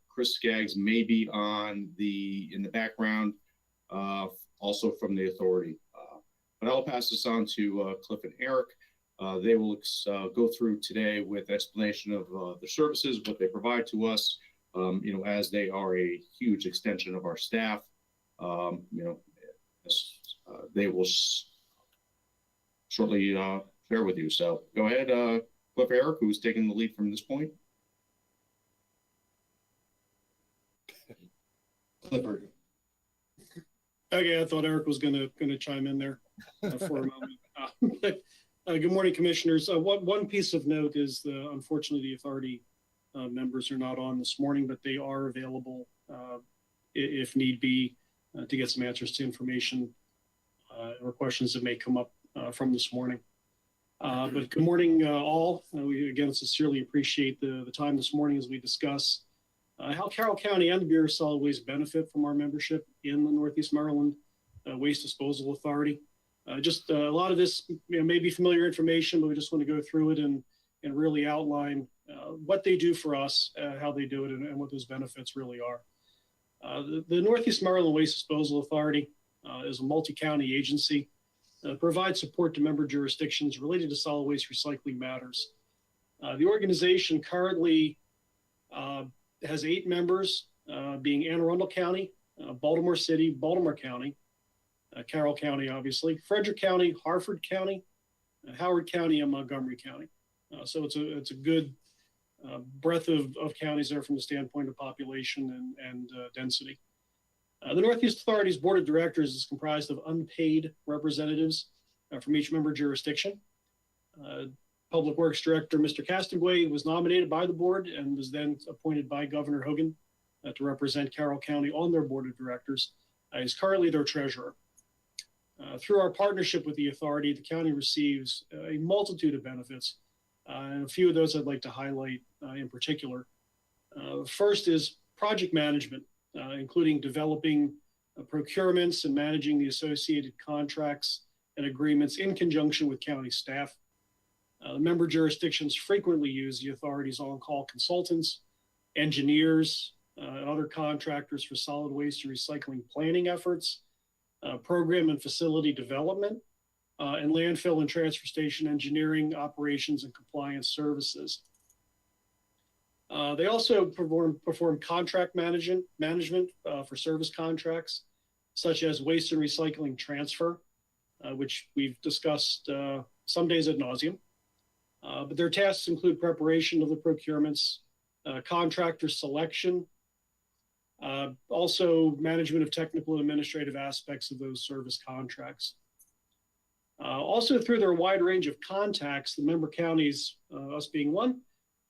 Chris Skaggs may be in the background, also from the authority. But I'll pass this on to Cliff and Eric. They will go through today with explanation of the services, what they provide to us, as they are a huge extension of our staff. They will shortly share with you. So go ahead, Cliff, Eric, who's taking the lead from this point. Clifford. Okay, I thought Eric was gonna chime in there for a moment. Good morning, Commissioners. One piece of note is unfortunately the authority members are not on this morning, but they are available if need be to get some answers to information or questions that may come up from this morning. But good morning, all. We again sincerely appreciate the time this morning as we discuss how Carroll County and the Bureau of Solid Waste benefit from our membership in the Northeast Maryland Waste Disposal Authority. Just a lot of this may be familiar information, but we just want to go through it and really outline what they do for us, how they do it, and what those benefits really are. The Northeast Maryland Waste Disposal Authority is a multi-county agency that provides support to member jurisdictions related to solid waste recycling matters. The organization currently has 8 members, being Anne Arundel County, Baltimore City, Baltimore County, Carroll County, obviously, Frederick County, Harford County, Howard County, and Montgomery County. So it's a good breadth of counties there from the standpoint of population and density. The Northeast Authority's Board of Directors is comprised of unpaid representatives from each member jurisdiction. Public Works Director, Mr. Castonguay, was nominated by the board and was then appointed by Governor Hogan to represent Carroll County on their board of directors. He's currently their treasurer. Through our partnership with the authority, the county receives a multitude of benefits, and a few of those I'd like to highlight in particular. First is project management, including developing procurements and managing the associated contracts and agreements in conjunction with county staff. The member jurisdictions frequently use the authority's on-call consultants, engineers, and other contractors for solid waste and recycling planning efforts, program and facility development, and landfill and transfer station engineering, operations, and compliance services. They also perform contract management for service contracts, such as waste and recycling transfer, which we've discussed some days ad nauseum. But their tasks include preparation of the procurements, contractor selection, also management of technical and administrative aspects of those service contracts. Also, through their wide range of contacts, the member counties, us being one,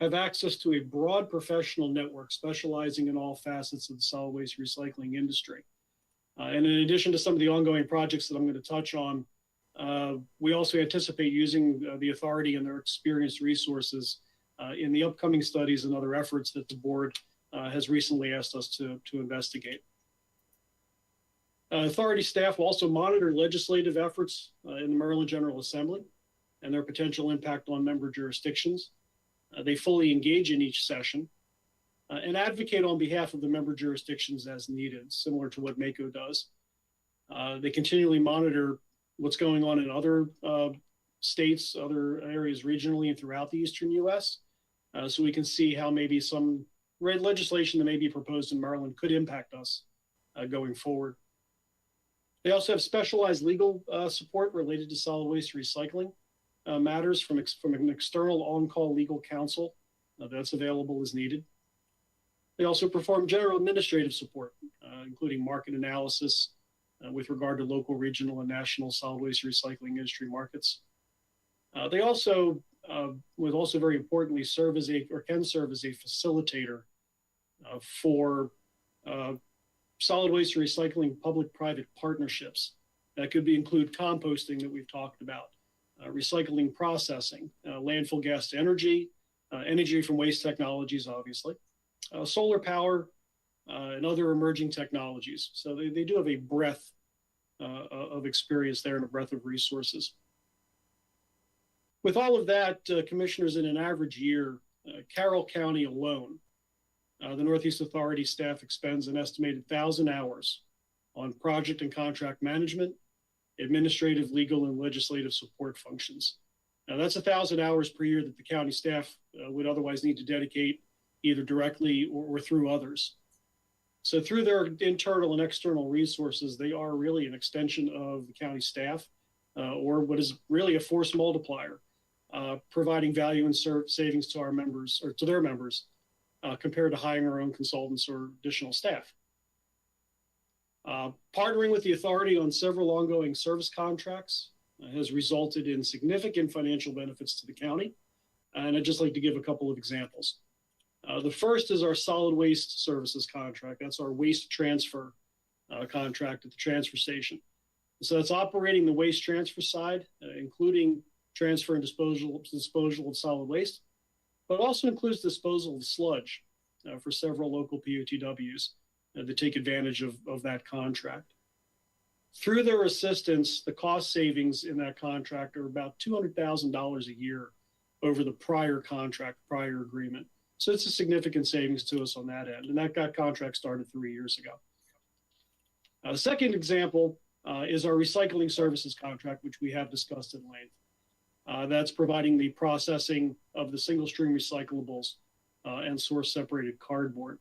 have access to a broad professional network specializing in all facets of the solid waste recycling industry. And in addition to some of the ongoing projects that I'm going to touch on, we also anticipate using the authority and their experienced resources in the upcoming studies and other efforts that the board has recently asked us to investigate. Authority staff will also monitor legislative efforts in the Maryland General Assembly and their potential impact on member jurisdictions. They fully engage in each session and advocate on behalf of the member jurisdictions as needed, similar to what MACO does. They continually monitor what's going on in other states, other areas regionally and throughout the Eastern U.S. So we can see how maybe some legislation that may be proposed in Maryland could impact us going forward. They also have specialized legal support related to solid waste recycling matters from an external on-call legal counsel that's available as needed. They also perform general administrative support, including market analysis, with regard to local, regional, and national solid waste recycling industry markets. They also would also very importantly serve as can serve as a facilitator for solid waste recycling public-private partnerships. That could include composting that we've talked about, recycling processing, landfill gas to energy, energy from waste technologies, obviously, solar power, and other emerging technologies. So they do have a breadth of experience there and a breadth of resources. With all of that, commissioners, in an average year, Carroll County alone, the Northeast Authority staff expends an estimated 1,000 hours on project and contract management, administrative, legal, and legislative support functions. Now, that's 1,000 hours per year that the county staff would otherwise need to dedicate either directly or through others. So through their internal and external resources, they are really an extension of the county staff, or what is really a force multiplier, providing value and savings to our members or to their members compared to hiring our own consultants or additional staff. Partnering with the authority on several ongoing service contracts has resulted in significant financial benefits to the county. And I'd just like to give a couple of examples. The first is our solid waste services contract. That's our waste transfer contract at the transfer station. So that's operating the waste transfer side, including transfer and disposal of solid waste, but also includes disposal of sludge for several local POTWs that take advantage of that contract. Through their assistance, the cost savings in that contract are about $200,000 a year over the prior contract, prior agreement. So it's a significant savings to us on that end. And that contract started 3 years ago. The second example is our recycling services contract, which we have discussed at length. That's providing the processing of the single stream recyclables and source separated cardboard.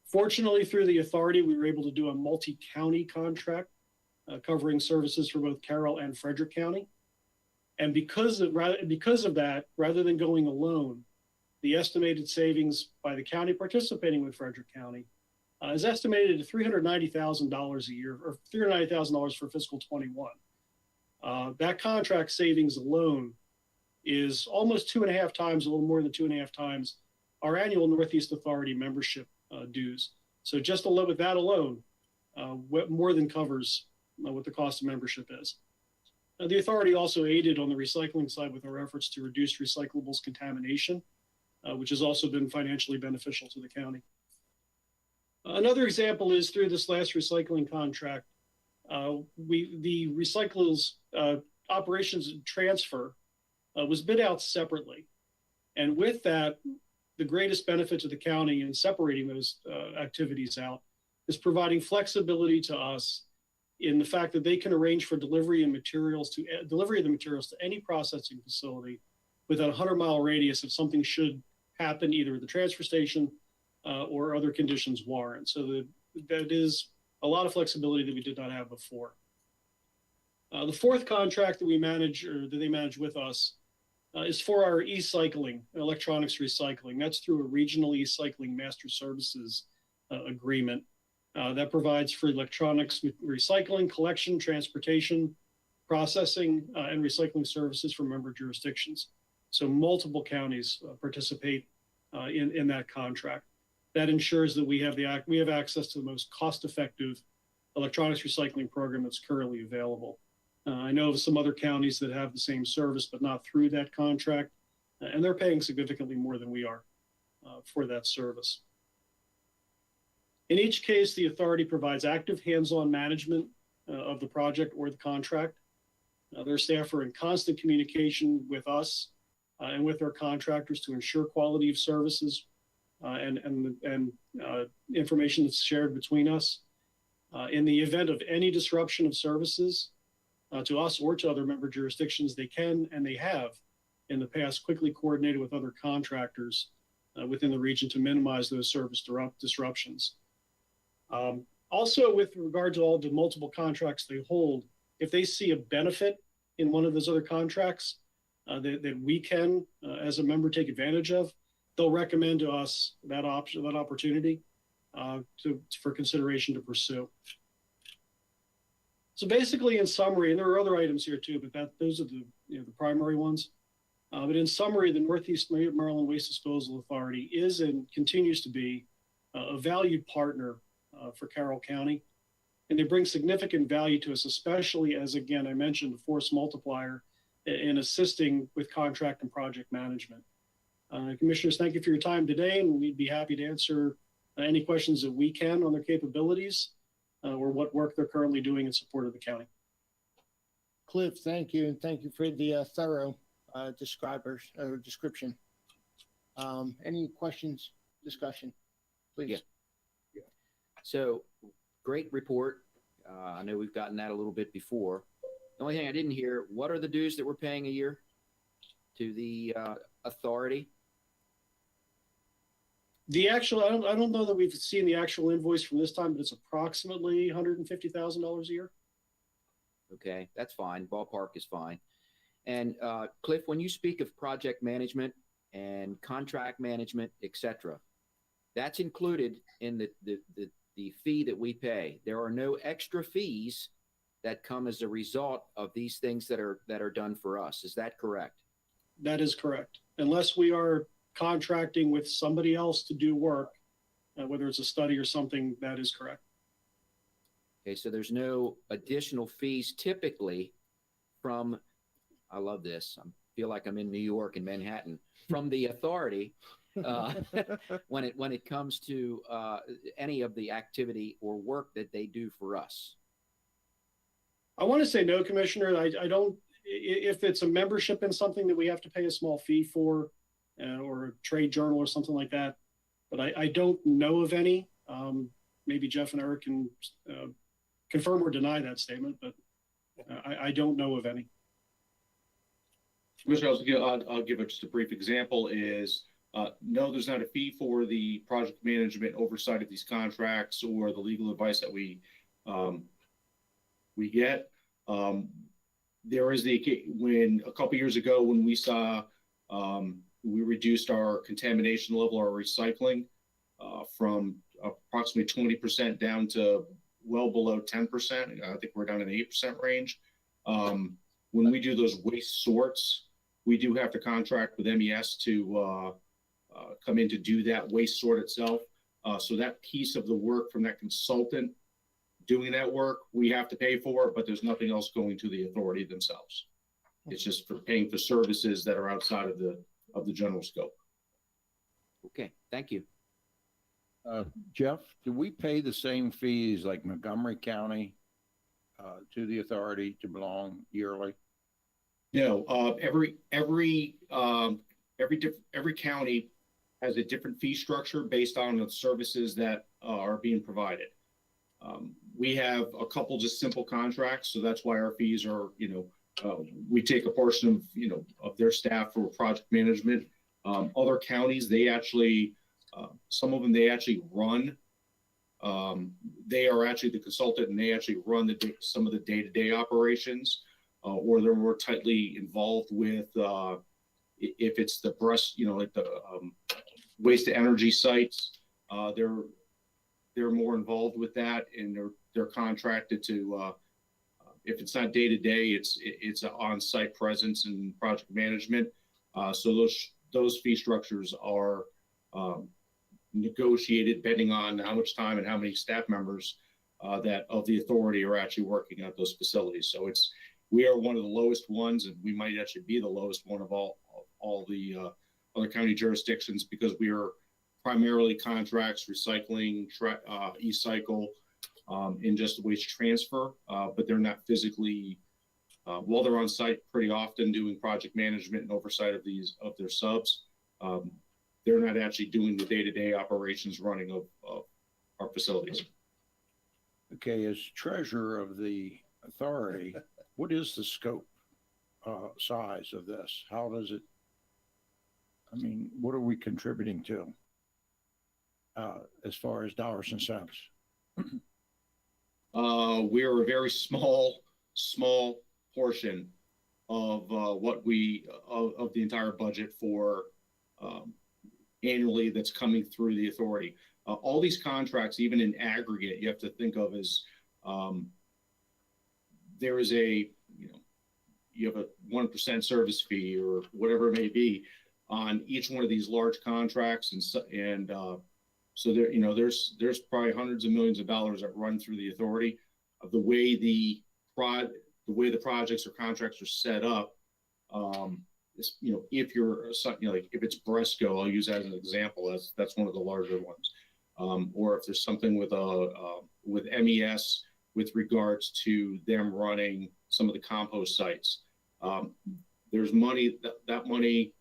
Fortunately, through the authority, we were able to do a multi-county contract covering services for both Carroll and Frederick County. And because of that, rather than going alone, the estimated savings by the county participating with Frederick County is estimated at $390,000 a year, or $390,000 for fiscal 21. That contract savings alone is almost 2.5 times, a little more than 2.5 times, our annual Northeast Authority membership dues. So just with that alone, what more than covers what the cost of membership is. The authority also aided on the recycling side with our efforts to reduce recyclables contamination, which has also been financially beneficial to the county. Another example is through this last recycling contract, the recyclables operations and transfer was bid out separately. And with that, the greatest benefit to the county in separating those activities out is providing flexibility to us in the fact that they can arrange for delivery of the materials to any processing facility within a 100-mile radius if something should happen either at the transfer station or other conditions warrant. So that is a lot of flexibility that we did not have before. The fourth contract that we manage, or that they manage with us, is for our e-cycling, electronics recycling. That's through a regional e-cycling master services agreement that provides for electronics recycling, collection, transportation, processing, and recycling services for member jurisdictions. So multiple counties participate in that contract. That ensures that we have access to the most cost-effective electronics recycling program that's currently available. I know of some other counties that have the same service, but not through that contract, and they're paying significantly more than we are for that service. In each case, the authority provides active hands-on management of the project or the contract. Their staff are in constant communication with us and with our contractors to ensure quality of services and information that's shared between us. In the event of any disruption of services to us or to other member jurisdictions, they can and they have in the past quickly coordinated with other contractors within the region to minimize those service disruptions. Also, with regard to all the multiple contracts they hold, if they see a benefit in one of those other contracts that we can, as a member, take advantage of, they'll recommend to us that opportunity for consideration to pursue. So basically, in summary, and there are other items here too, but those are the the primary ones. But in summary, the Northeast Maryland Waste Disposal Authority is and continues to be a valued partner for Carroll County, and they bring significant value to us, especially as, again, I mentioned, the force multiplier in assisting with contract and project management. Commissioners, thank you for your time today, and we'd be happy to answer any questions that we can on their capabilities or what work they're currently doing in support of the county. Cliff, thank you, and thank you for the thorough description. Any questions, discussion, please? Yeah. So, great report. I know we've gotten that a little bit before. The only thing I didn't hear, what are the dues that we're paying a year to the authority? The actual, I don't know that we've seen the actual invoice from this time, but it's approximately $150,000 a year. Okay, that's fine. Ballpark is fine. And Cliff, when you speak of project management and contract management, etc., that's included in the fee that we pay. There are no extra fees that come as a result of these things that are done for us. Is that correct? That is correct. Unless we are contracting with somebody else to do work, whether it's a study or something, that is correct. Okay, so there's no additional fees typically from, I love this, I feel like I'm in New York and Manhattan, from the authority when it comes to any of the activity or work that they do for us. I want to say no, Commissioner. I don't, if it's a membership in something that we have to pay a small fee for, or a trade journal or something like that, but I don't know of any. Maybe Jeff and Eric can confirm or deny that statement, but I don't know of any. Commissioner, I'll give just a brief example is, no, there's not a fee for the project management oversight of these contracts or the legal advice that we get. There is when a couple years ago when we saw we reduced our contamination level, our recycling from approximately 20% down to well below 10%. I think we're down in the 8% range. When we do those waste sorts, we do have to contract with MES to come in to do that waste sort itself. So that piece of the work from that consultant doing that work, we have to pay for it, but there's nothing else going to the authority themselves. It's just for paying for services that are outside of the general scope. Okay, thank you. Jeff, do we pay the same fees like Montgomery County to the authority to belong yearly? No, every county has a different fee structure based on the services that are being provided. We have a couple just simple contracts, so that's why our fees are, we take a portion of, of their staff for project management. Other counties, they actually, some of them, they actually run. They are actually the consultant and they actually run some of the day-to-day operations, or they're more tightly involved with, if it's the breast, like the waste to energy sites, they're more involved with that, and they're contracted to, if it's not day to day, it's an on-site presence and project management. So those fee structures are negotiated depending on how much time and how many staff members that of the authority are actually working at those facilities. So we are one of the lowest ones, and we might actually be the lowest one of all the other county jurisdictions, because we are primarily contracts, recycling, e-cycle, and just waste transfer, but they're not physically, while they're on site pretty often doing project management and oversight of their subs, they're not actually doing the day-to-day operations running of our facilities. Okay, as treasurer of the authority, what is the scope, size of this? How does it, what are we contributing to as far as dollars and cents? We are a very small portion of what of the entire budget for annually that's coming through the authority. All these contracts, even in aggregate, you have to think of as there is a, you have a 1% service fee or whatever it may be on each one of these large contracts. So there, there's probably hundreds of millions of dollars that run through the authority of the way the projects or contracts are set up. If you're, like if it's Bresco, I'll use that as an example, that's one of the larger ones. Or if there's something with MES with regards to them running some of the compost sites. There's money, that money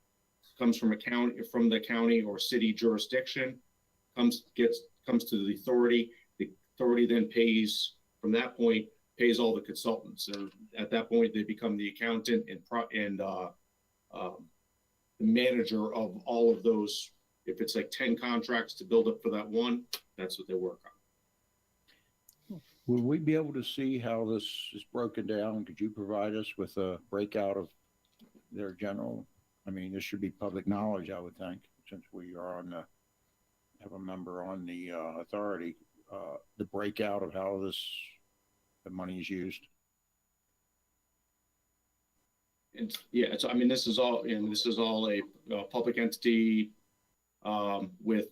comes from the county or city jurisdiction, comes to the authority. The authority then pays, from that point, pays all the consultants. And at that point, they become the accountant and the manager of all of those. If it's like 10 contracts to build up for that one, that's what they work on. Will we be able to see how this is broken down? Could you provide us with a breakout of their general? I mean, this should be public knowledge, I would think, since we are have a member on the authority, the breakout of how the money is used. I mean, this is all a public entity with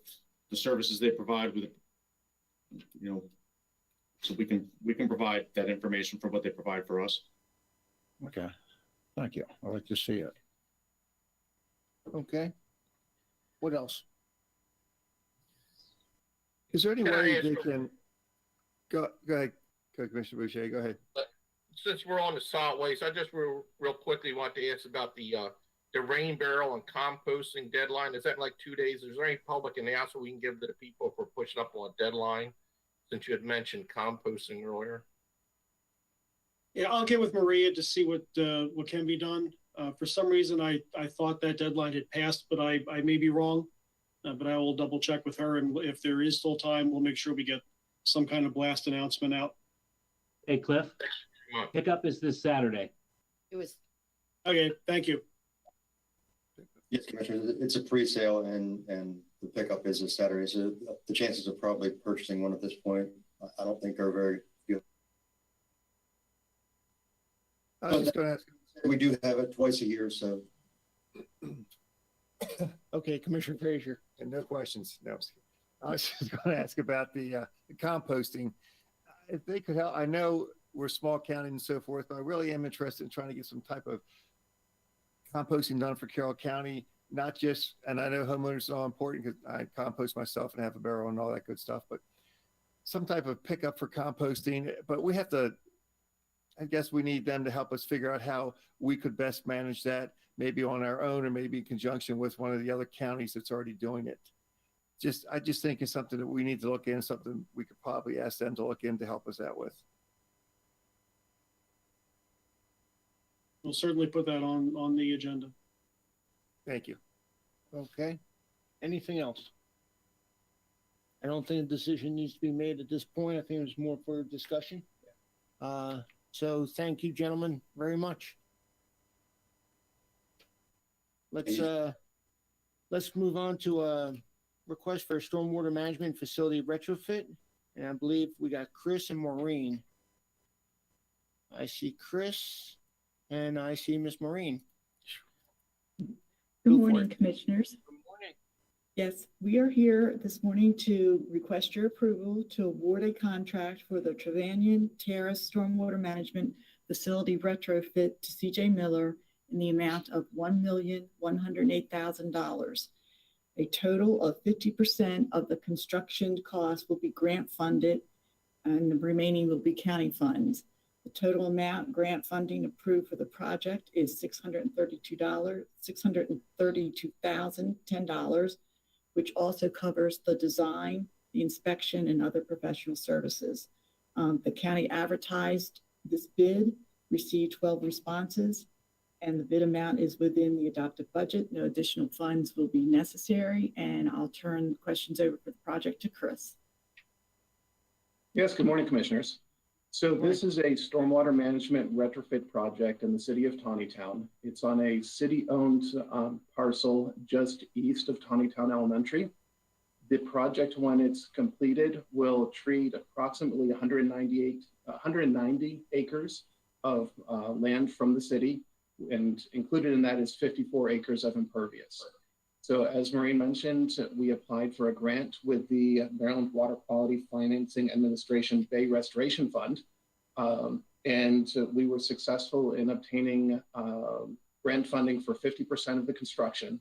the services they provide with, so we can provide that information for what they provide for us. Okay, thank you. I'd like to see it. Okay. What else? Is there any Can I way ask they for- can, go ahead, Commissioner Boucher, go ahead. Since we're on the solid waste, I just real quickly want to ask about the rain barrel and composting deadline. Is that in like 2 days? Is there any public announcement we can give to the people if we're pushing up on a deadline? Since you had mentioned composting earlier. Yeah, I'll get with Maria to see what can be done. For some reason, I thought that deadline had passed, but I may be wrong. But I will double check with her, and if there is still time, we'll make sure we get some kind of blast announcement out. Hey, Cliff, pickup is this Saturday. It was, Okay, thank you. Yes, Commissioner, it's a pre-sale and the pickup is this Saturday. So the chances of probably purchasing one at this point, I don't think are very good. I was just going to ask. We do have it twice a year, so. Okay, Commissioner Frazier. And no questions. No, I was just going to ask about the composting. If they could help, I know we're a small county and so forth, but I really am interested in trying to get some type of composting done for Carroll County, not just, and I know homeowners are all important because I compost myself and have a barrel and all that good stuff, but some type of pickup for composting. But we have to, I guess we need them to help us figure out how we could best manage that, maybe on our own or maybe in conjunction with one of the other counties that's already doing it. I just think it's something that we need to look in, something we could probably ask them to look in to help us out with. We'll certainly put that on the agenda. Thank you. Okay. Anything else? I don't think a decision needs to be made at this point. I think there's more for discussion. So thank you, gentlemen, very much. Let's move on to a request for a stormwater management facility retrofit. And I believe we got Chris and Maureen. I see Chris and I see Miss Maureen. Good morning, Commissioners. Good morning. Yes, we are here this morning to request your approval to award a contract for the Trevanion Terrace Stormwater Management Facility retrofit to CJ Miller in the amount of $1,108,000. A total of 50% of the construction cost will be grant funded and the remaining will be county funds. The total amount grant funding approved for the project is $632,010, which also covers the design, the inspection, and other professional services. The county advertised this bid, received 12 responses, and the bid amount is within the adopted budget. No additional funds will be necessary, and I'll turn questions over for the project to Chris. Yes, good morning, Commissioners. So this is a stormwater management retrofit project in the city of Tawnytown. It's on a city-owned parcel just east of Tawnytown Elementary. The project, when it's completed, will treat approximately 190 acres of land from the city, and included in that is 54 acres of impervious. So as Maureen mentioned, we applied for a grant with the Maryland Water Quality Financing Administration Bay Restoration Fund. And we were successful in obtaining grant funding for 50% of the construction.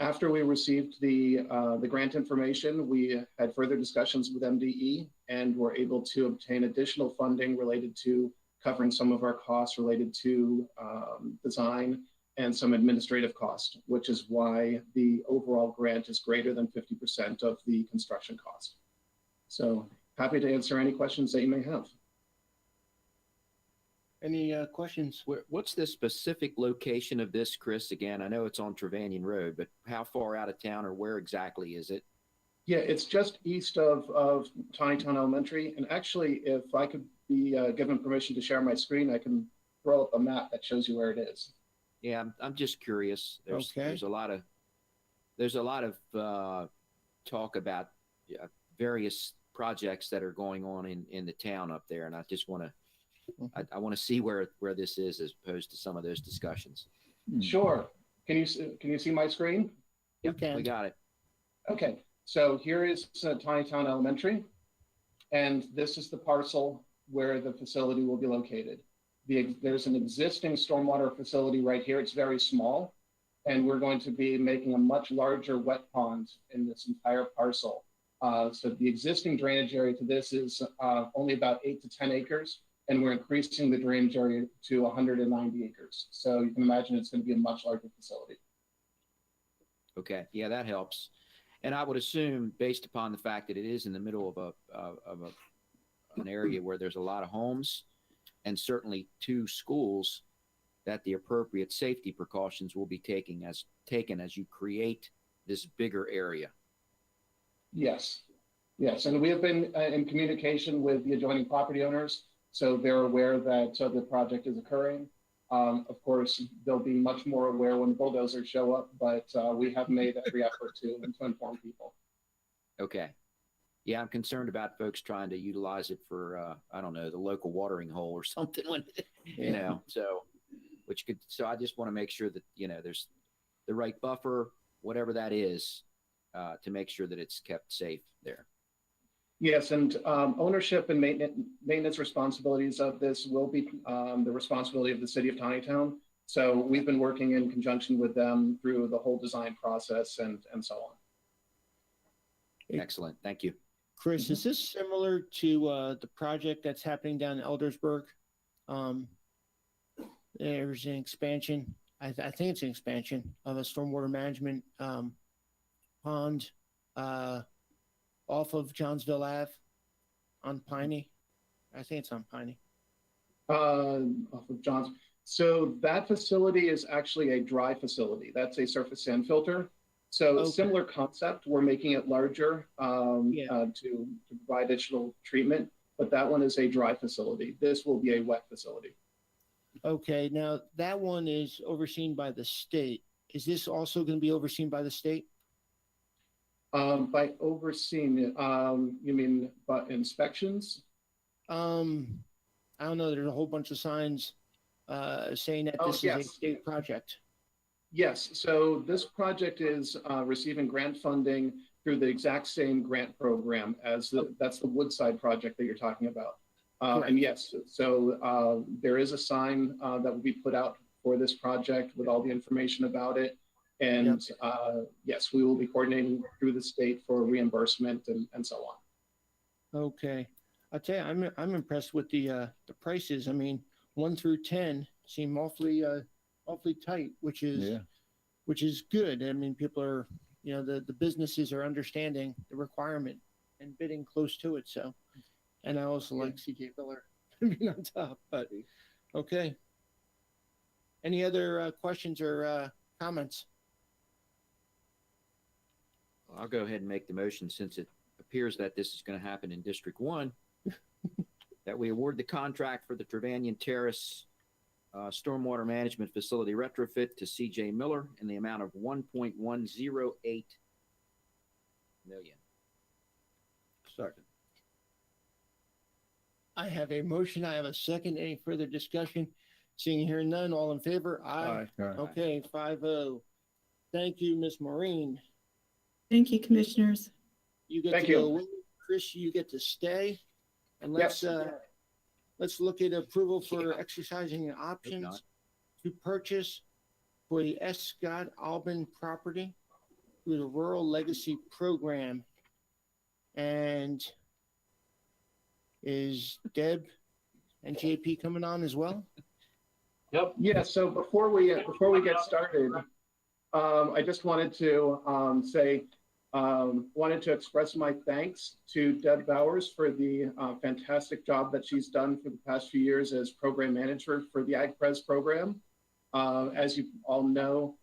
After we received the grant information, we had further discussions with MDE and were able to obtain additional funding related to covering some of our costs related to design and some administrative cost, which is why the overall grant is greater than 50% of the construction cost. So happy to answer any questions that you may have. Any questions? What's the specific location of this, Chris? Again, I know it's on Trevanion Road, but how far out of town or where exactly is it? Yeah, it's just east of Tawnytown Elementary. And actually, if I could be given permission to share my screen, I can throw up a map that shows you where it is. Yeah, I'm just curious. There's a lot of talk about various projects that are going on in the town up there, and I just want to I want to see where this is as opposed to some of those discussions. Sure. Can you see my screen? Yep, we got it. Okay. So here is Tawnytown Elementary, and this is the parcel where the facility will be located. There's an existing stormwater facility right here. It's very small, and we're going to be making a much larger wet pond in this entire parcel. So the existing drainage area to this is only about 8 to 10 acres, and we're increasing the drainage area to 190 acres. So you can imagine it's going to be a much larger facility. Okay, yeah, that helps. And I would assume, based upon the fact that it is in the middle of an area where there's a lot of homes and certainly 2 schools, that the appropriate safety precautions will be taken as you create this bigger area. Yes, yes, and we have been in communication with the adjoining property owners, so they're aware that the project is occurring. Of course, they'll be much more aware when bulldozers show up, but we have made every effort to inform people. Okay. Yeah, I'm concerned about folks trying to utilize it for, I don't know, the local watering hole or something, when, you know, so I just want to make sure that, you know, there's the right buffer, whatever that is, to make sure that it's kept safe there. Yes, and ownership and maintenance responsibilities of this will be the responsibility of the city of Tawnytown. So we've been working in conjunction with them through the whole design process and so on. Excellent, thank you. Chris, is this similar to the project that's happening down in Eldersburg? There's an expansion. I think it's an expansion of a stormwater management pond off of Johnsville Ave on Piney. I think it's on Piney. Off of Johns. So that facility is actually a dry facility. That's a surface sand filter. So similar concept, we're making it larger to provide additional treatment, but that one is a dry facility. This will be a wet facility. Okay, now that one is overseen by the state. Is this also going to be overseen by the state? By overseeing, you mean by inspections? I don't know. There's a whole bunch of signs saying that this is a state project. Yes, so this project is receiving grant funding through the exact same grant program as that's the Woodside project that you're talking about. And yes, so there is a sign that will be put out for this project with all the information about it. And yes, we will be coordinating through the state for reimbursement and so on. Okay, I'll tell you, I'm impressed with the prices. I mean, 1 through 10 seem awfully tight, which is good. I mean, people are, you know, the businesses are understanding the requirement and bidding close to it. So, and I also like CJ Miller being on top. But okay. Any other questions or comments? I'll go ahead and make the motion, since it appears that this is going to happen in District 1, that we award the contract for the Trevanion Terrace stormwater management facility retrofit to CJ Miller in the amount of $1.108 million. Second. I have a motion. I have a second. Any further discussion? Seeing here none, all in favor? Aye. Okay, 5-0. Thank you, Ms. Maureen. Thank you, Commissioners. You get Thank to you. go away. Chris, you get to stay. And Yes. let's look at approval for exercising options to purchase for the S. Scott Albin property through the Rural Legacy Program. And is Deb and JP coming on as well? Yep. Yeah, so before we get started, I just wanted to wanted to express my thanks to Deb Bowers for the fantastic job that she's done for the past few years as program manager for the AgPres program. As you all know,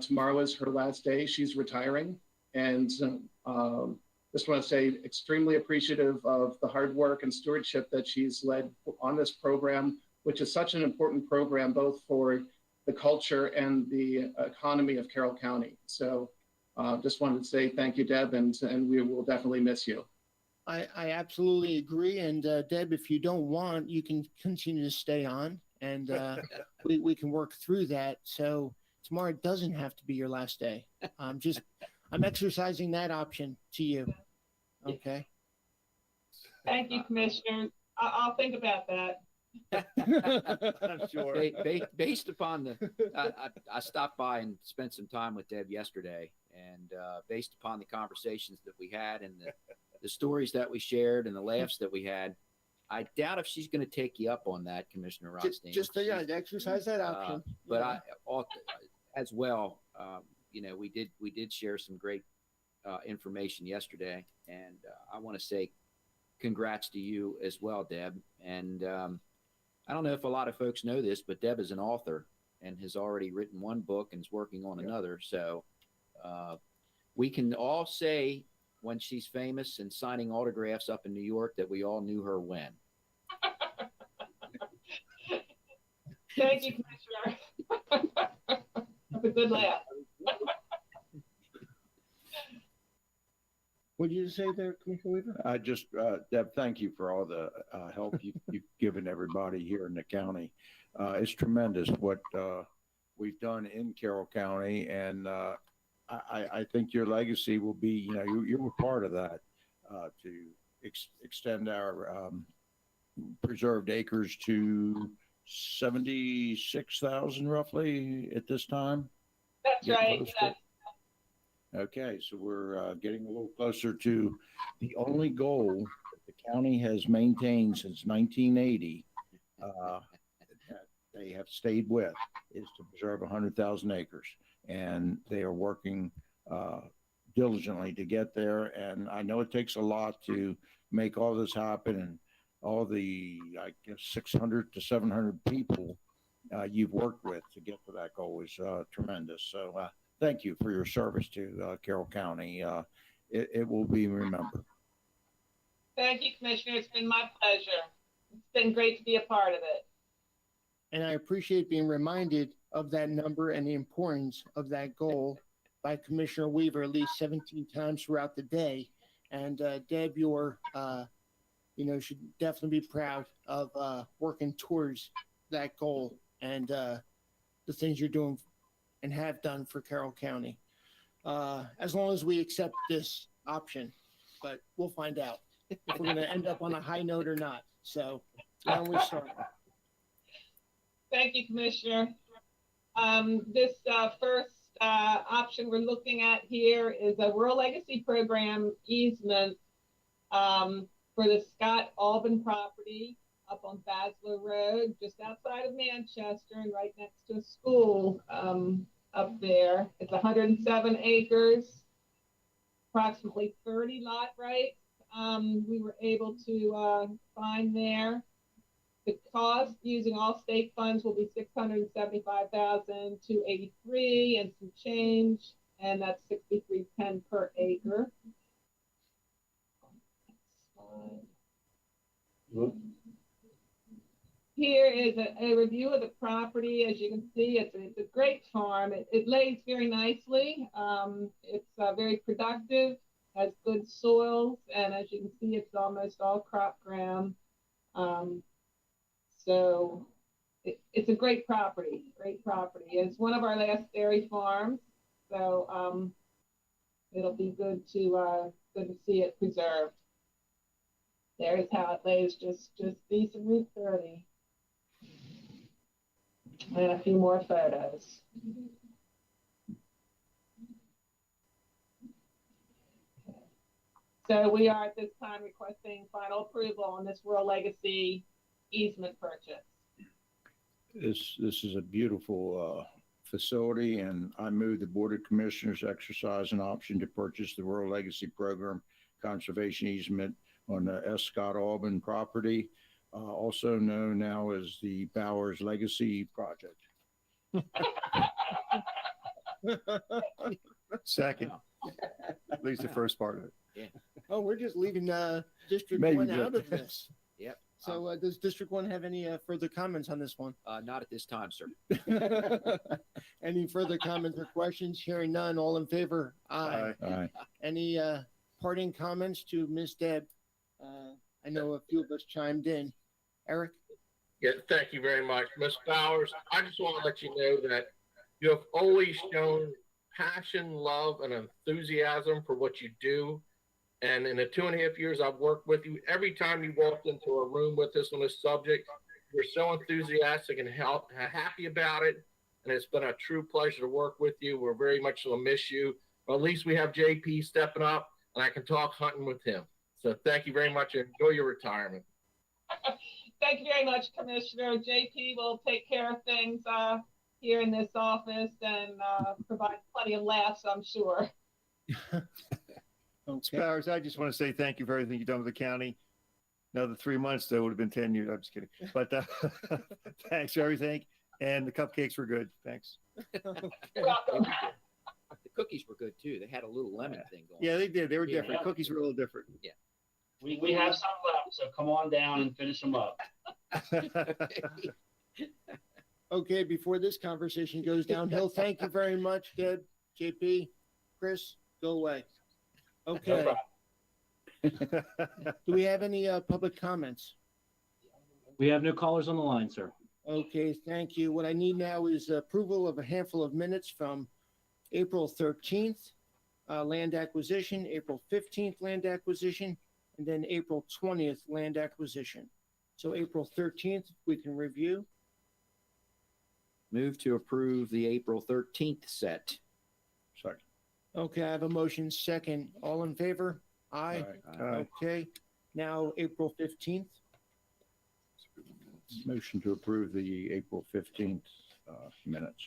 tomorrow is her last day. She's retiring, and just want to say extremely appreciative of the hard work and stewardship that she's led on this program, which is such an important program both for the culture and the economy of Carroll County. So just wanted to say thank you, Deb, and we will definitely miss you. I absolutely agree. And Deb, if you don't want, you can continue to stay on, and we can work through that. So tomorrow doesn't have to be your last day. I'm exercising that option to you. Okay. Thank you, Commissioner. I'll think about that. I'm sure. Based upon I stopped by and spent some time with Deb yesterday, and based upon the conversations that we had and the stories that we shared and the laughs that we had, I doubt if she's going to take you up on that, Commissioner Rothstein. Just exercise that option. But as well, we did share some great information yesterday, and I want to say congrats to you as well, Deb. And I don't know if a lot of folks know this, but Deb is an author and has already written one book and is working on another. So we can all say when she's famous and signing autographs up in New York that we all knew her when. Thank you, Commissioner. That's a good laugh. What did you say there, Commissioner Weaver? Deb, thank you for all the help you've given everybody here in the county. It's tremendous what we've done in Carroll County, and I think your legacy will be, you were part of that to extend our preserved acres to 76,000 roughly at this time. That's right. Yes. Okay, so we're getting a little closer to the only goal that the county has maintained since 1980 that they have stayed with is to preserve 100,000 acres. And they are working diligently to get there. And I know it takes a lot to make all this happen, and all the, I guess, 600 to 700 people you've worked with to get to that goal is tremendous. So thank you for your service to Carroll County. It will be remembered. Thank you, Commissioner. It's been my pleasure. It's been great to be a part of it. And I appreciate being reminded of that number and the importance of that goal by Commissioner Weaver at least 17 times throughout the day. And Deb, you're, should definitely be proud of working towards that goal and the things you're doing and have done for Carroll County. As long as we accept this option, but we'll find out if we're going to end up on a high note or not. So now we start. Thank you, Commissioner. This first option we're looking at here is a Rural Legacy Program easement for the Scott Albin property up on Basler Road, just outside of Manchester and right next to a school up there. It's 107 acres, approximately 30 lot rights we were able to find there. The cost using all state funds will be $675,283 and some change, and that's $63.10 per acre. Here is a review of the property. As you can see, it's a great farm. It lays very nicely. It's very productive, has good soils, and as you can see, it's almost all crop ground. So it's a great property, It's one of our last dairy farms. So, it'll be good to see it preserved. There's how it lays, just decent Route 30. And a few more photos. So we are at this time requesting final approval on this Rural Legacy easement purchase. This is a beautiful facility, and I move the Board of Commissioners exercise an option to purchase the Rural Legacy Program conservation easement on the S. Scott Albin property, also known now as the Bowers Legacy Project. Second, at least the first part of it. Yeah. Oh, we're just leaving District Maybe 1 just- out of this. Yep. So does District 1 have any further comments on this one? Not at this time, sir. Any further comments or questions? Hearing none, all in favor? Aye. Aye. Any parting comments to Ms. Deb? I know a few of us chimed in. Eric? Yeah, thank you very much. Ms. Bowers, I just want to let you know that you have always shown passion, love, and enthusiasm for what you do. And in the 2.5 years I've worked with you, every time you walked into a room with us on this subject, you're so enthusiastic and happy about it. And it's been a true pleasure to work with you. We're very much going to miss you. But at least we have JP stepping up, and I can talk hunting with him. So thank you very much, and enjoy your retirement. Thank you very much, Commissioner. JP will take care of things here in this office and provide plenty of laughs, I'm sure. Okay. Powers, I just want to say thank you for everything you've done with the county. Another 3 months, though, would have been 10 years. I'm just kidding. But thanks for everything. And the cupcakes were good. Thanks. The cookies were good too. They had a little lemon thing going. Yeah, they did. They were Yeah. different. Cookies were a little different. Yeah. We have some left, so come on down and finish them up. Okay, before this conversation goes downhill, thank you very much, Deb, JP, Chris, go away. Okay. Do we have any public comments? We have no callers on the line, sir. Okay, thank you. What I need now is approval of a handful of minutes from April 13th, land acquisition, April 15th, land acquisition, and then April 20th, land acquisition. So April 13th, we can review. Move to approve the April 13th set. Second. Okay, I have a motion second. All in favor? Aye. Aye. Okay, now April 15th. Motion to approve the April 15th minutes.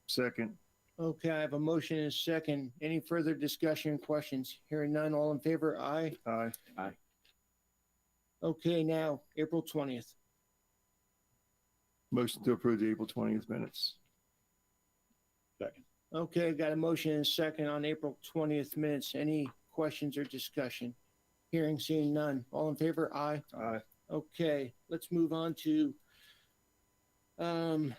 Second. Okay, I have a motion and a second. Any further discussion, questions? Hearing none, all in favor? Aye. Aye. Aye. Okay, now April 20th. Motion to approve the April 20th minutes. Second. Okay, got a motion and a second on April 20th minutes. Any questions or discussion? Hearing, seeing none. All in favor? Aye. Aye. Okay, let's move on to open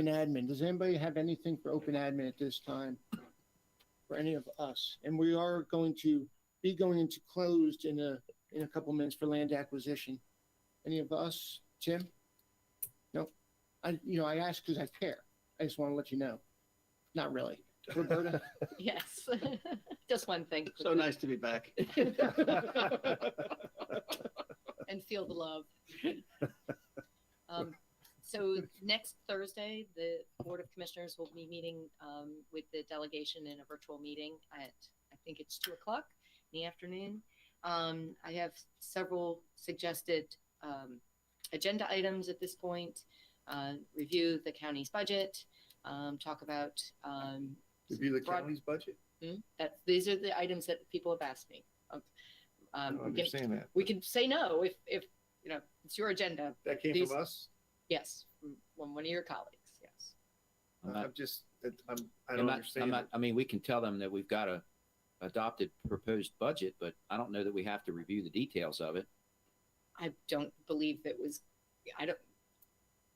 admin. Does anybody have anything for open admin at this time? For any of us? And we are going to be going into closed in a couple minutes for land acquisition. Any of us? Tim? No. I ask because I care. I just want to let you know. Not really. Roberta? Yes. Just one thing. So nice to be back. And feel the love. So next Thursday, the Board of Commissioners will be meeting with the delegation in a virtual meeting at, I think it's 2:00 in the afternoon. I have several suggested agenda items at this point. Review the county's budget, talk about Review the broad- county's budget? these are the items that people have asked me. I don't We understand that. we can say no if it's your agenda. That came These- from us? Yes, from one of your colleagues. Yes. I don't understand. I mean, we can tell them that we've got a adopted proposed budget, but I don't know that we have to review the details of it. I don't believe it was. I don't.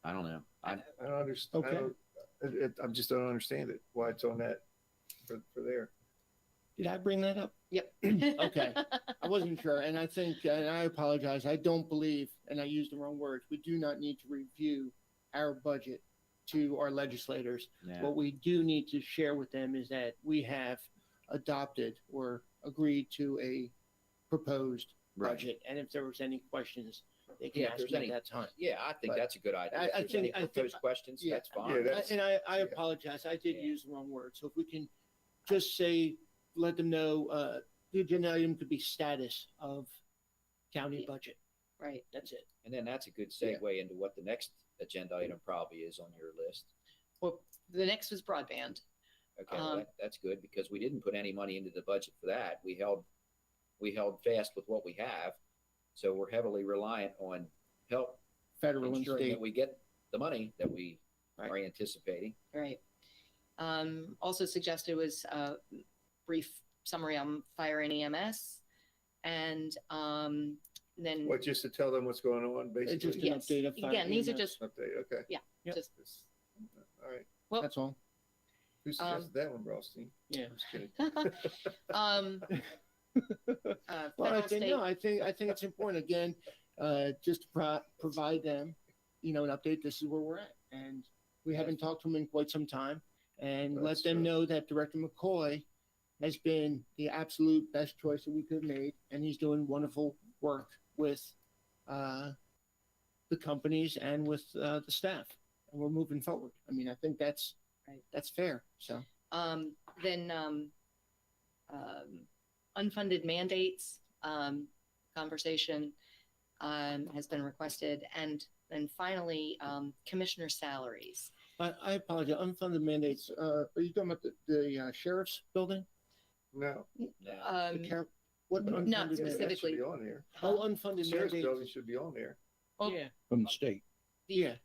I don't know. I don't understand. Okay. I just don't understand it, why it's on that for there. Did I bring that up? Yep. Okay. I wasn't sure. And I think, and I apologize, I don't believe, and I used the wrong words, we do not need to review our budget to our legislators. Yeah. What we do need to share with them is that we have adopted or agreed to a proposed Right. budget. And if there was any questions, they can Yeah, if ask there's me at any- that time. Yeah, I think But that's a good idea. I If there's think- any I think- proposed questions, Yeah. that's fine. And I apologize. I did use the wrong word. So if we can just say, let them know, the agenda item could be status of county budget. Right. That's it. And then that's a good segue into what the next agenda item probably is on your list. Well, the next was broadband. Okay, well, that's good because we didn't put any money into the budget for that. We held fast with what we have. So we're heavily reliant on help. Federal and ensuring state. that we get the money that we are anticipating. Right. Also suggested was a brief summary on fire and EMS. And then. What, just to tell them what's going on, basically? It's just an Yes. update of fire Again, these are EMS. just, Update, okay. yeah, Yep. just, All right. well, That's all. Who suggested that one, Rothstein? Yeah. Just kidding. Well, I federal, think, state, no, I think it's important, again, just to provide them, an update. This is where we're at. And we haven't talked to them in quite some time. And let That's them true. know that Director McCoy has been the absolute best choice that we could have made. And he's doing wonderful work with the companies and with the staff. And we're moving forward. I mean, I think that's fair. So. then unfunded mandates conversation has been requested, and then finally commissioner salaries. I apologize. Unfunded mandates. Are you talking about the sheriff's building? No. What Not unfunded mandates? specifically. Should be on there. Oh, unfunded Sheriff's mandates. building should be on there. Well, Yeah. From the state. Yeah.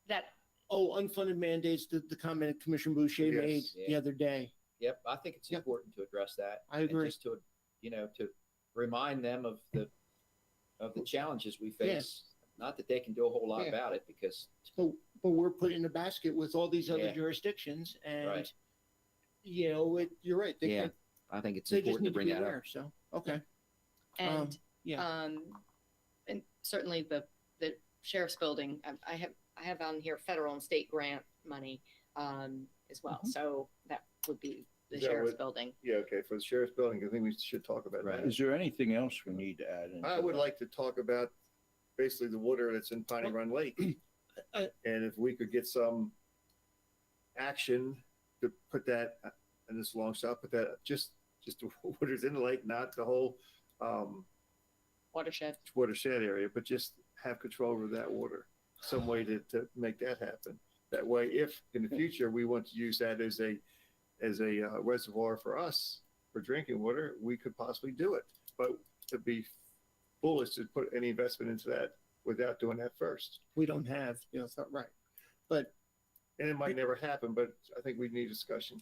that Oh, unfunded mandates, the comment Commissioner Boucher Yes. made the Yeah. other day. Yep, I think it's important to address that. I and agree. Just to, to remind them of the challenges we face. Not that they can do a whole lot Yeah. about it because But we're put in a basket with all these other Yeah. jurisdictions and, Right. you're right. They Yeah, can't, I think it's they just important need to to bring be that aware. up. So, okay. and yeah. and certainly the sheriff's building. I have on here federal and state grant money as well. So that would be the Is that sheriff's what- building. Yeah, okay, for the sheriff's building, I think we should talk about that. Is there anything else we need to add in? I would like to talk about basically the water that's in Piney Run Lake. And if we could get some action to put that, and this long shot, put that, just the water's in the lake, not the whole Watershed. watershed area, but just have control over that water. Some way to make that happen. That way, if in the future we want to use that as a reservoir for us for drinking water, we could possibly do it. But to be foolish to put any investment into that without doing that first. We don't have, right. But And it might never happen, but I think we need discussion.